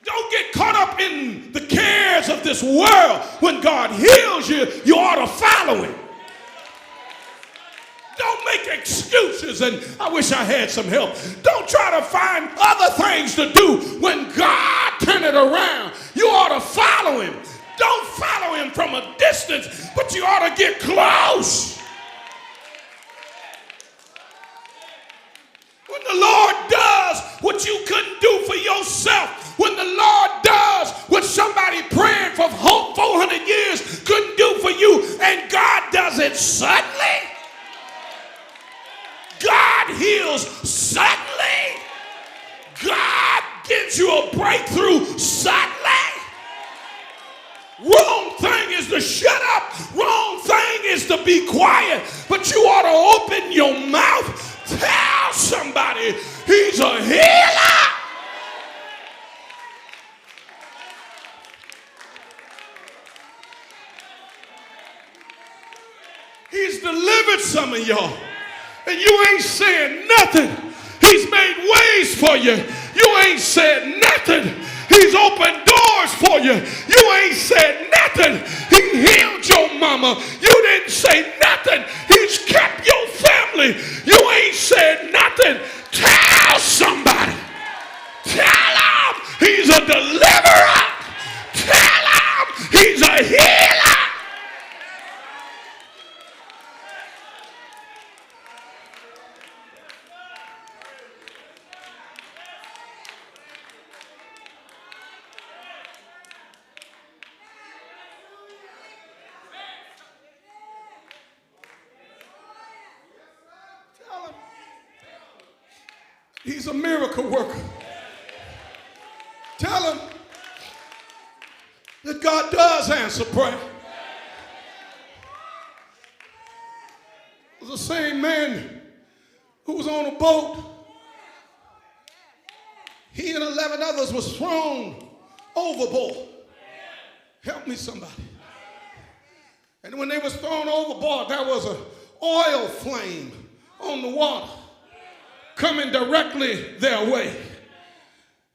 Don't get caught up in the cares of this world. When God heals you, you ought to follow him. Don't make excuses and I wish I had some help. Don't try to find other things to do. When God turn it around, you ought to follow him. Don't follow him from a distance, but you ought to get close. When the Lord does what you couldn't do for yourself, when the Lord does what somebody praying for 400 years couldn't do for you, and God does it suddenly, God heals suddenly, God gives you a breakthrough suddenly. Wrong thing is to shut up. Wrong thing is to be quiet. But you ought to open your mouth. Tell somebody he's a healer. He's delivered some of y'all. And you ain't saying nothing. He's made ways for you. You ain't said nothing. He's opened doors for you. You ain't said nothing. He healed your mama. You didn't say nothing. He's kept your family. You ain't said nothing. Tell somebody. Tell him he's a deliverer. Tell him he's a healer. He's a miracle worker. Tell him that God does answer prayer. It was the same man who was on a boat. He and 11 others was thrown overboard. Help me, somebody. And when they was thrown overboard, there was an oil flame on the water coming directly their way.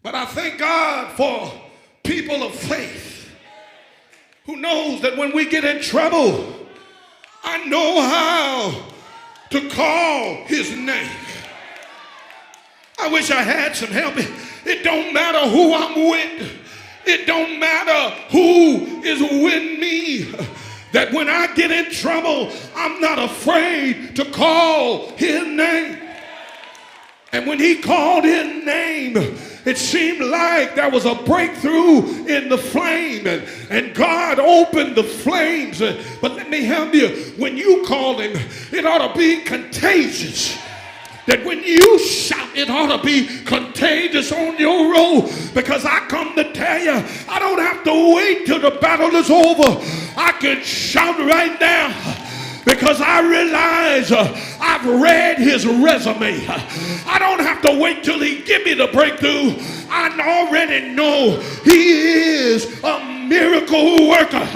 But I thank God for people of faith who knows that when we get in trouble, I know how to call his name. I wish I had some help. It don't matter who I'm with. It don't matter who is with me. That when I get in trouble, I'm not afraid to call his name. And when he called his name, it seemed like there was a breakthrough in the flame, and God opened the flames. But let me help you. When you call him, it ought to be contagious. That when you shout, it ought to be contagious on your road. Because I come to tell you, I don't have to wait till the battle is over. I can shout right now. Because I realize I've read his resume. I don't have to wait till he give me the breakthrough. I already know he is a miracle worker.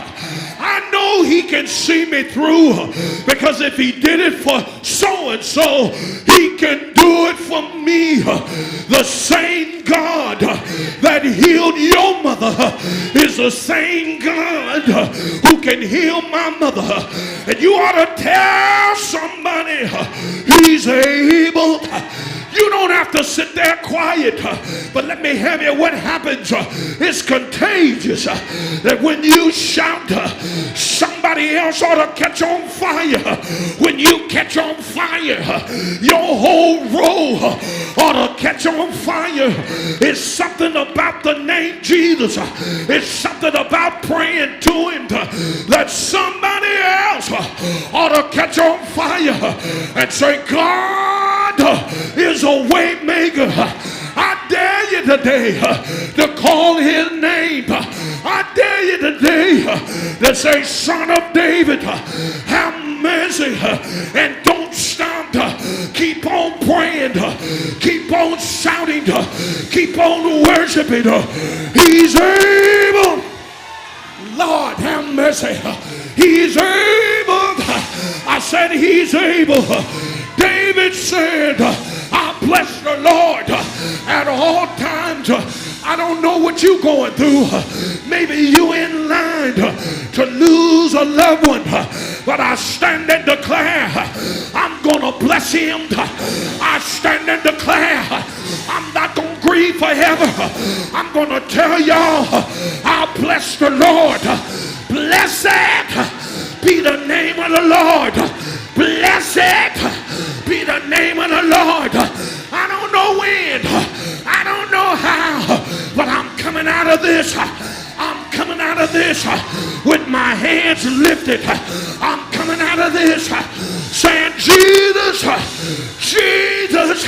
I know he can see me through, because if he did it for so-and-so, he can do it for me. The same God that healed your mother is the same God who can heal my mother. And you ought to tell somebody he's able. You don't have to sit there quiet, but let me tell you what happens. It's contagious. That when you shout, somebody else ought to catch on fire. When you catch on fire, your whole row ought to catch on fire. It's something about the name Jesus. It's something about praying to him that somebody else ought to catch on fire and say, God is a way maker. I dare you today to call his name. I dare you today to say, Son of David, have mercy, and don't stop. Keep on praying. Keep on shouting. Keep on worshiping. He's able. Lord, have mercy. He's able. I said he's able. David said, I bless the Lord at all times. I don't know what you're going through. Maybe you in line to lose a loved one. But I stand and declare, I'm going to bless him. I stand and declare, I'm not going to grieve forever. I'm going to tell y'all, I'll bless the Lord. Blessed be the name of the Lord. Blessed be the name of the Lord. I don't know when, I don't know how, but I'm coming out of this. I'm coming out of this with my hands lifted. I'm coming out of this saying, Jesus, Jesus,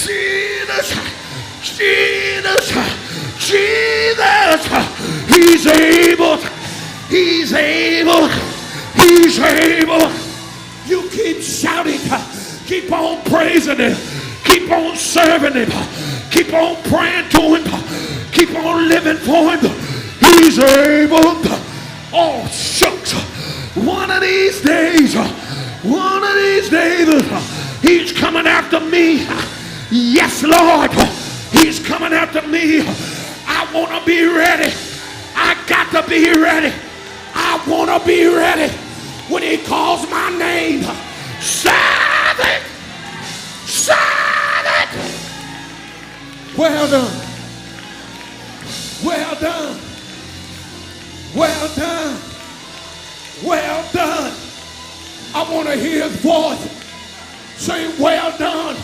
Jesus, Jesus, Jesus. He's able. He's able. He's able. You keep shouting. Keep on praising him. Keep on serving him. Keep on praying to him. Keep on living for him. He's able. Oh, shucks. One of these days, he's coming after me. Yes, Lord. He's coming after me. I want to be ready. I got to be ready. I want to be ready. When he calls my name, shout it, shout it. Well done, well done, well done, well done. I want to hear his voice say, well done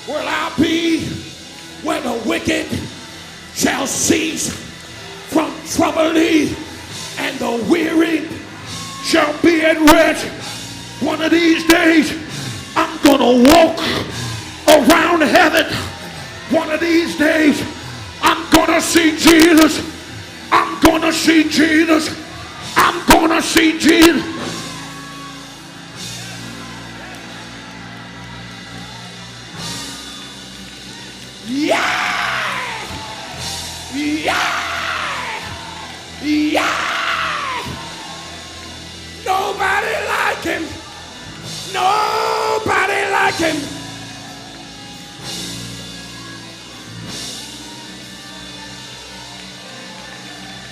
will I be when the wicked shall cease from troubling and the weary shall be at rest. One of these days, I'm going to walk around heaven. One of these days, I'm going to see Jesus. I'm going to see Jesus. I'm going to see Jesus. Yeah! Yeah! Yeah! Nobody like him. Nobody like him.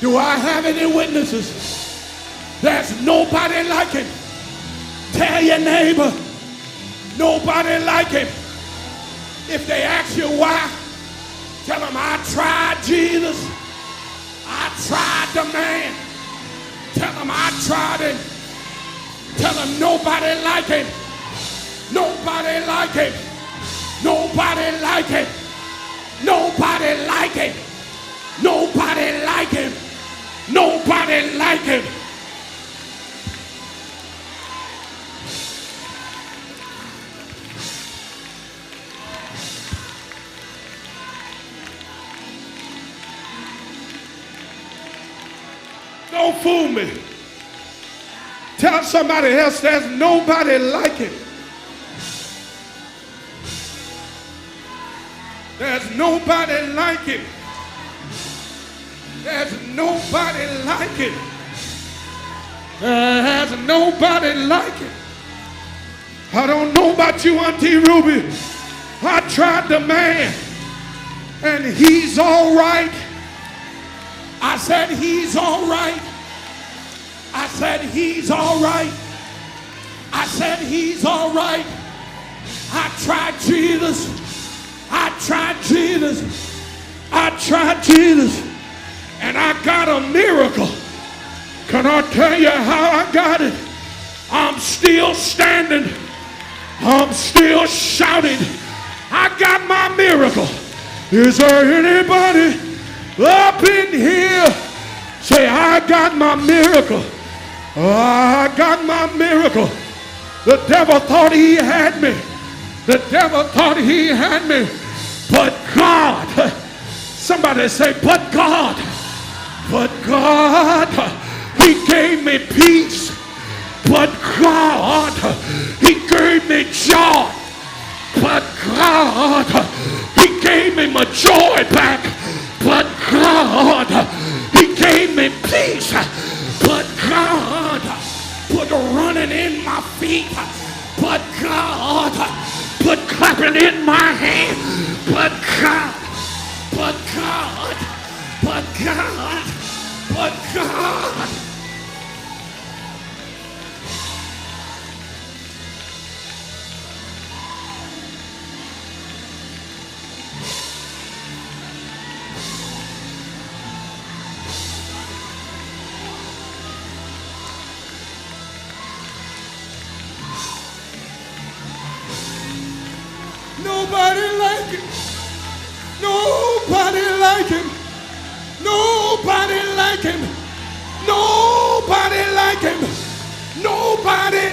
Do I have any witnesses? There's nobody like him. Tell your neighbor, nobody like him. If they ask you why, tell them I tried Jesus. I tried the man. Tell them I tried him. Tell them nobody like him. Nobody like him. Nobody like him. Nobody like him. Nobody like him. Nobody like him. Don't fool me. Tell somebody else there's nobody like him. There's nobody like him. There's nobody like him. There's nobody like him. I don't know about you, Auntie Ruby. I tried the man, and he's all right. I said he's all right. I said he's all right. I said he's all right. I tried Jesus. I tried Jesus. I tried Jesus. And I got a miracle. Can I tell you how I got it? I'm still standing. I'm still shouting. I got my miracle. Is there anybody up in here? Say, I got my miracle. I got my miracle. The devil thought he had me. The devil thought he had me. But God, somebody say, but God. But God, he gave me peace. But God, he gave me joy. But God, he gave me my joy back. But God, he gave me peace. But God, put running in my feet. But God, put clapping in my hand. But God, but God, but God, but God. Nobody like him. Nobody like him. Nobody like him. Nobody like him. Nobody.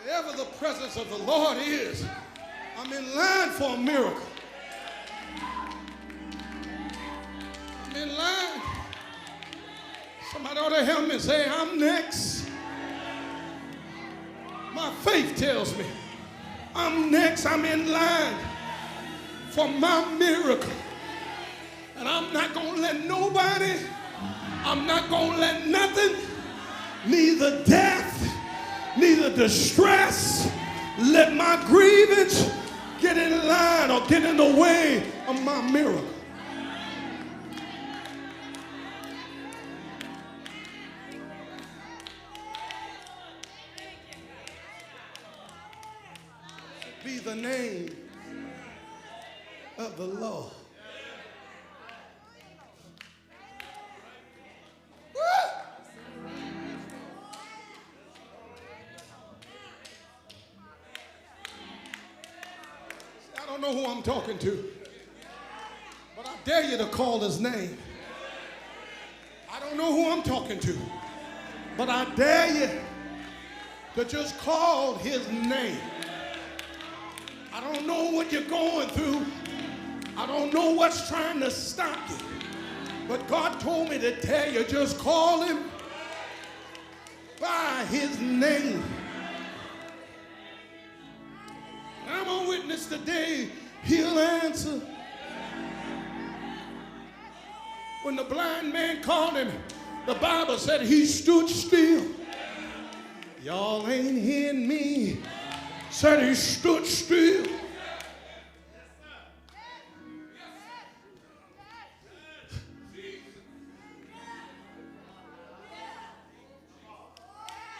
Wherever the presence of the Lord is, I'm in line for a miracle. I'm in line. Somebody ought to help me say, I'm next. My faith tells me I'm next. I'm in line for my miracle. And I'm not going to let nobody I'm not going to let nothing, neither death, neither distress, let my grievance get in line or get in the way of my miracle. Be the name of the Lord. I don't know who I'm talking to, but I dare you to call his name. I don't know who I'm talking to, but I dare you to just call his name. I don't know what you're going through. I don't know what's trying to stop you, but God told me to tell you, just call him by his name. I'm a witness today, he'll answer. When the blind man called him, the Bible said he stood still. Y'all ain't hearing me. Said he stood still.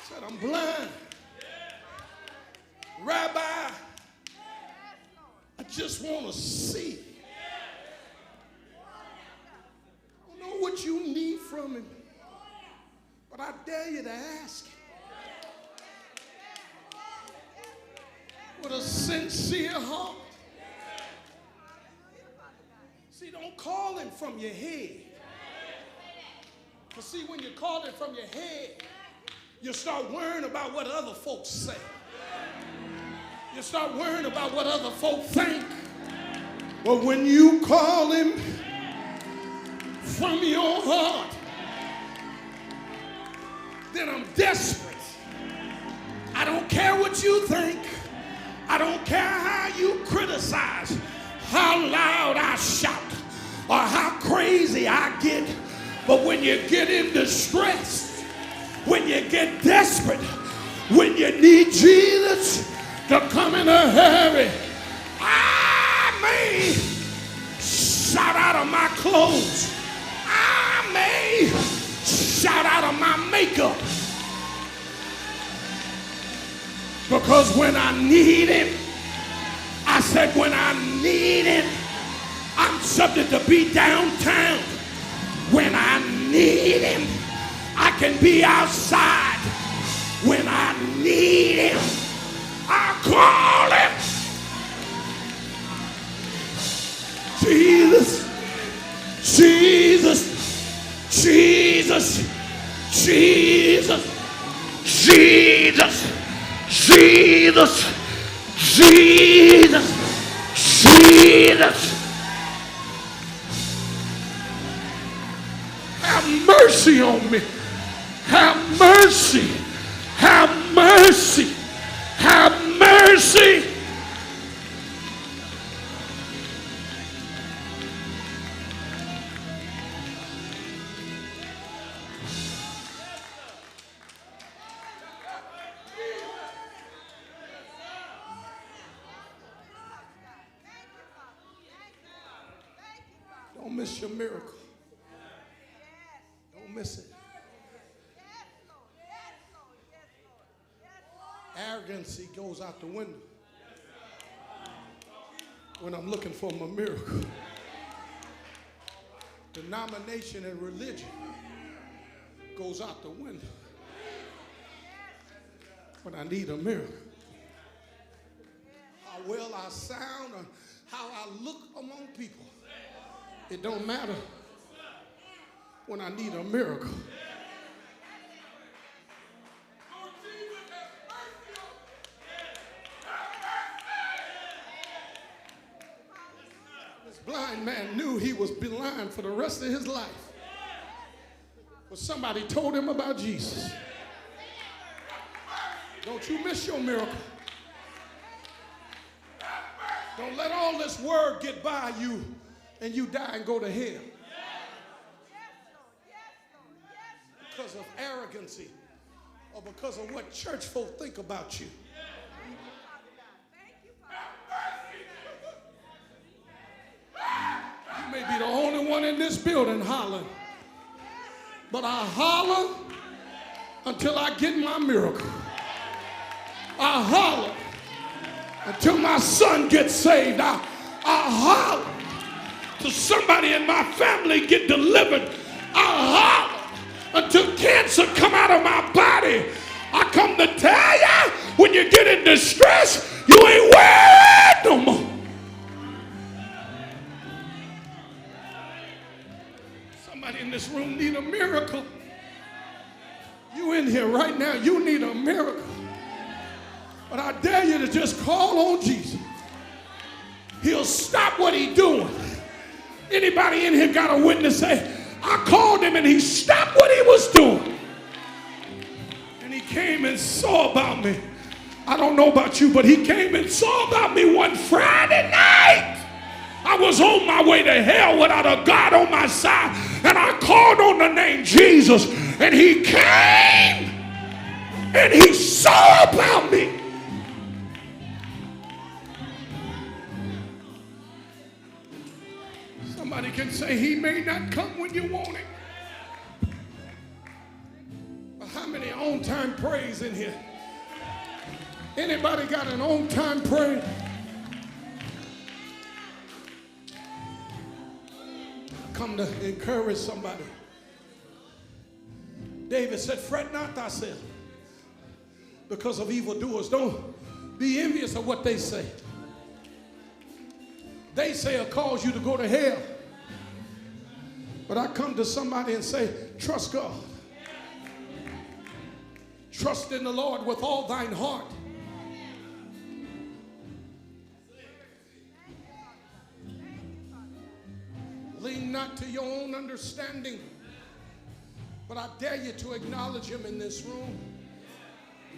Said, I'm blind. Rabbi, I just want to see. I don't know what you need from him, but I dare you to ask him with a sincere heart. See, don't call him from your head. Because see, when you call him from your head, you start worrying about what other folks say. You start worrying about what other folk think. But when you call him from your heart, then I'm desperate. I don't care what you think. I don't care how you criticize, how loud I shout, or how crazy I get. But when you get in distress, when you get desperate, when you need Jesus to come in a hurry, I may shout out of my clothes. I may shout out of my makeup. Because when I need him, I said when I need him, I'm subject to be downtown. When I need him, I can be outside. When I need him, I call him. Jesus, Jesus, Jesus, Jesus, Jesus, Jesus, Jesus, Jesus. Have mercy on me. Have mercy. Have mercy. Have mercy. Don't miss your miracle. Don't miss it. Arrogancy goes out the window when I'm looking for my miracle. Denomination and religion goes out the window when I need a miracle. How well I sound or how I look among people, it don't matter when I need a miracle. This blind man knew he was blind for the rest of his life. But somebody told him about Jesus. Don't you miss your miracle. Don't let all this word get by you and you die and go to hell. because of arrogancy or because of what church folk think about you. You may be the only one in this building hollering, but I holler until I get my miracle. I holler until my son gets saved. I holler till somebody in my family get delivered. I holler until cancer come out of my body. I come to tell you, when you get in distress, you ain't worried no more. Somebody in this room need a miracle. You in here right now, you need a miracle. But I dare you to just call on Jesus. He'll stop what he's doing. Anybody in here got a witness say, I called him and he stopped what he was doing. And he came and saw about me. I don't know about you, but he came and saw about me one Friday night. I was on my way to hell without a God on my side. And I called on the name Jesus. And he came and he saw about me. Somebody can say he may not come when you want him. But how many on-time praise in here? Anybody got an on-time praise? Come to encourage somebody. David said, fret not thyself because of evildoers. Don't be envious of what they say. They say it'll cause you to go to hell. But I come to somebody and say, trust God. Trust in the Lord with all thine heart. Lean not to your own understanding. But I dare you to acknowledge him in this room.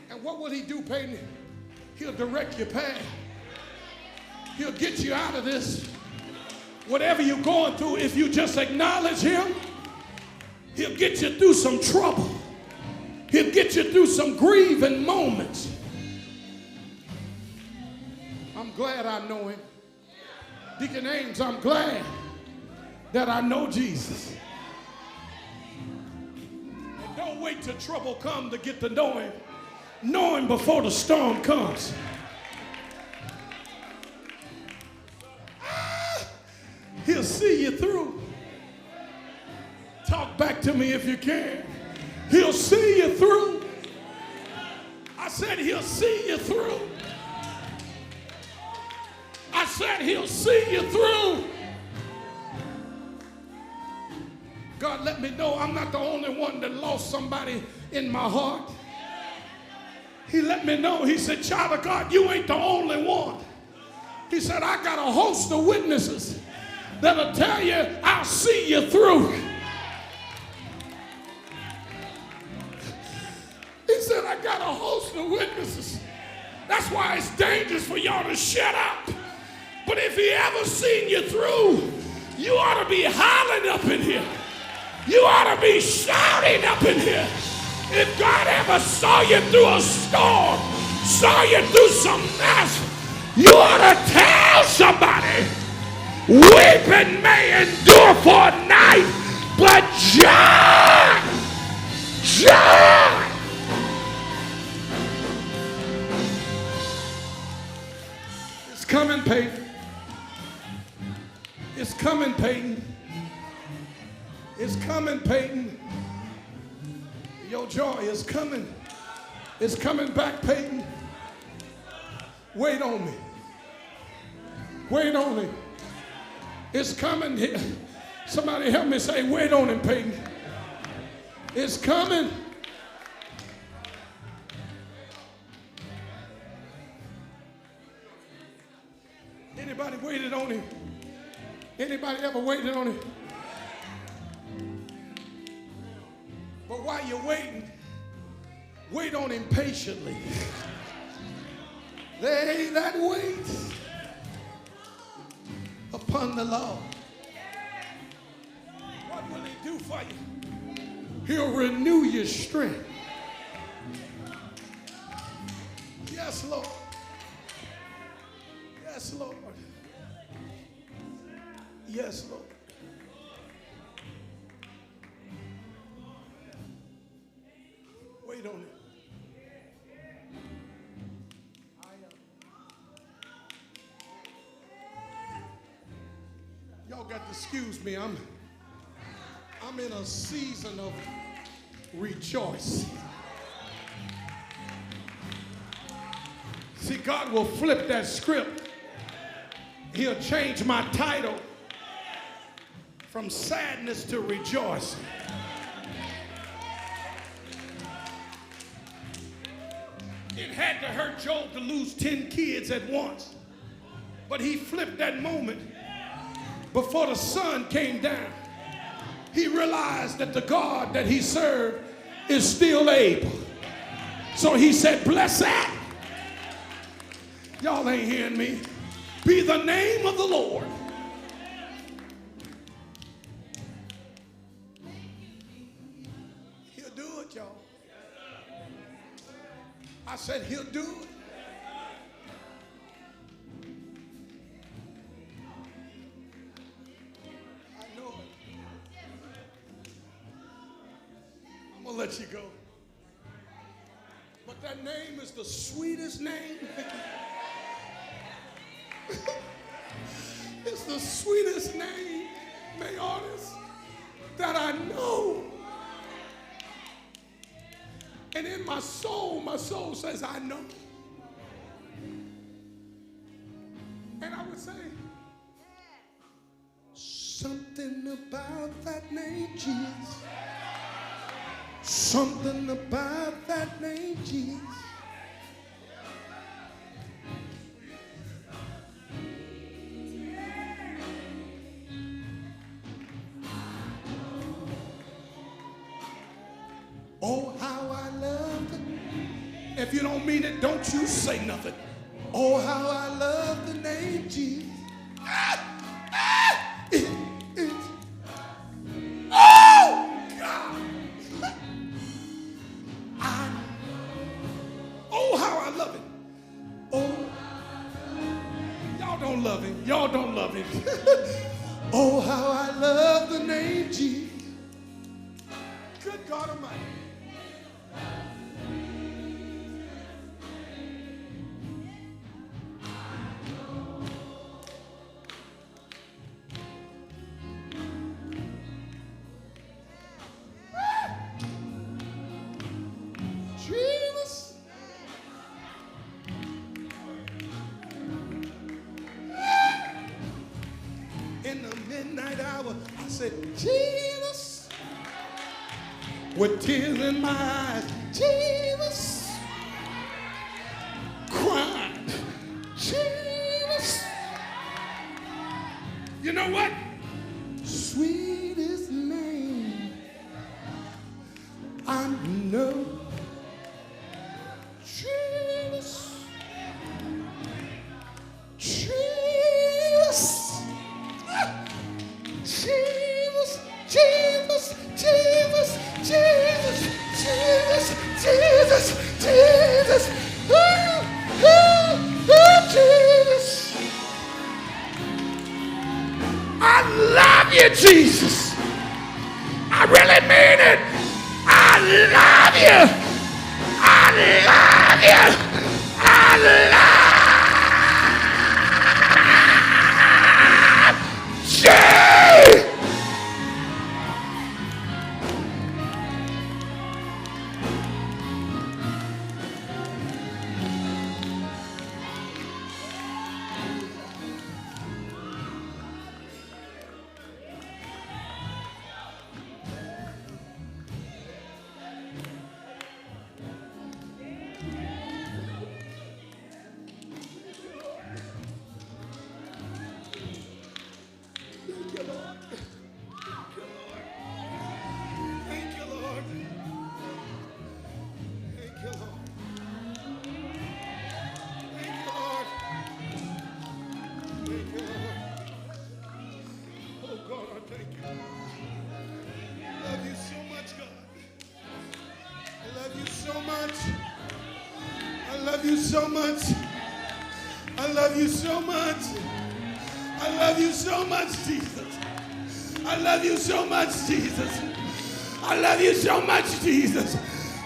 And what will he do, Payton? He'll direct your path. He'll get you out of this. Whatever you're going through, if you just acknowledge him, he'll get you through some trouble. He'll get you through some grieving moments. I'm glad I know him. Deacon Ames, I'm glad that I know Jesus. And don't wait till trouble comes to get to know him. Know him before the storm comes. He'll see you through. Talk back to me if you can. He'll see you through. I said he'll see you through. I said he'll see you through. God let me know I'm not the only one that lost somebody in my heart. He let me know. He said, child of God, you ain't the only one. He said, I got a host of witnesses that'll tell you I'll see you through. He said, I got a host of witnesses. That's why it's dangerous for y'all to shut up. But if he ever seen you through, you ought to be hollering up in here. You ought to be shouting up in here. If God ever saw you through a storm, saw you through some mess, you ought to tell somebody, weeping may endure for a night, but joy, joy. It's coming, Payton. It's coming, Payton. It's coming, Payton. Your joy is coming. It's coming back, Payton. Wait on me. Wait on me. It's coming. Somebody help me say, wait on him, Payton. It's coming. Anybody waited on him? Anybody ever waited on him? But while you're waiting, wait on him patiently. They that wait upon the Lord. What will he do for you? He'll renew your strength. Yes, Lord. Yes, Lord. Yes, Lord. Wait on it. Y'all got to excuse me. I'm in a season of rejoicing. See, God will flip that script. He'll change my title from sadness to rejoicing. It had to hurt Job to lose 10 kids at once. But he flipped that moment before the sun came down. He realized that the God that he served is still able. So he said, bless that. Y'all ain't hearing me. Be the name of the Lord. He'll do it, y'all. I said he'll do it. I know it. I'm going to let you go. But that name is the sweetest name. It's the sweetest name, may honest, that I know. And in my soul says, I know. And I would say, something about that name, Jesus. Something about that name, Jesus. Oh, how I love it. If you don't mean it, don't you say nothing. Oh, how I love the name Jesus. Oh, God. Oh, how I love it. Oh, y'all don't love him. Y'all don't love him. Oh, how I love the name Jesus. Good God Almighty. Jesus. In the midnight hour, I said, Jesus. With tears in my eyes, Jesus. Crying, Jesus. You know what? Sweetest name I know. Jesus. Jesus. Jesus. Jesus. Jesus. Jesus. Jesus. Jesus. Jesus. Jesus. I love you, Jesus. I really mean it. I love you. I love you. I love you. so much. I love you so much. I love you so much, Jesus. I love you so much, Jesus. I love you so much, Jesus.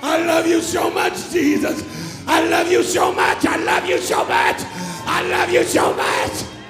I love you so much, Jesus. I love you so much. I love you so much. I love you so much.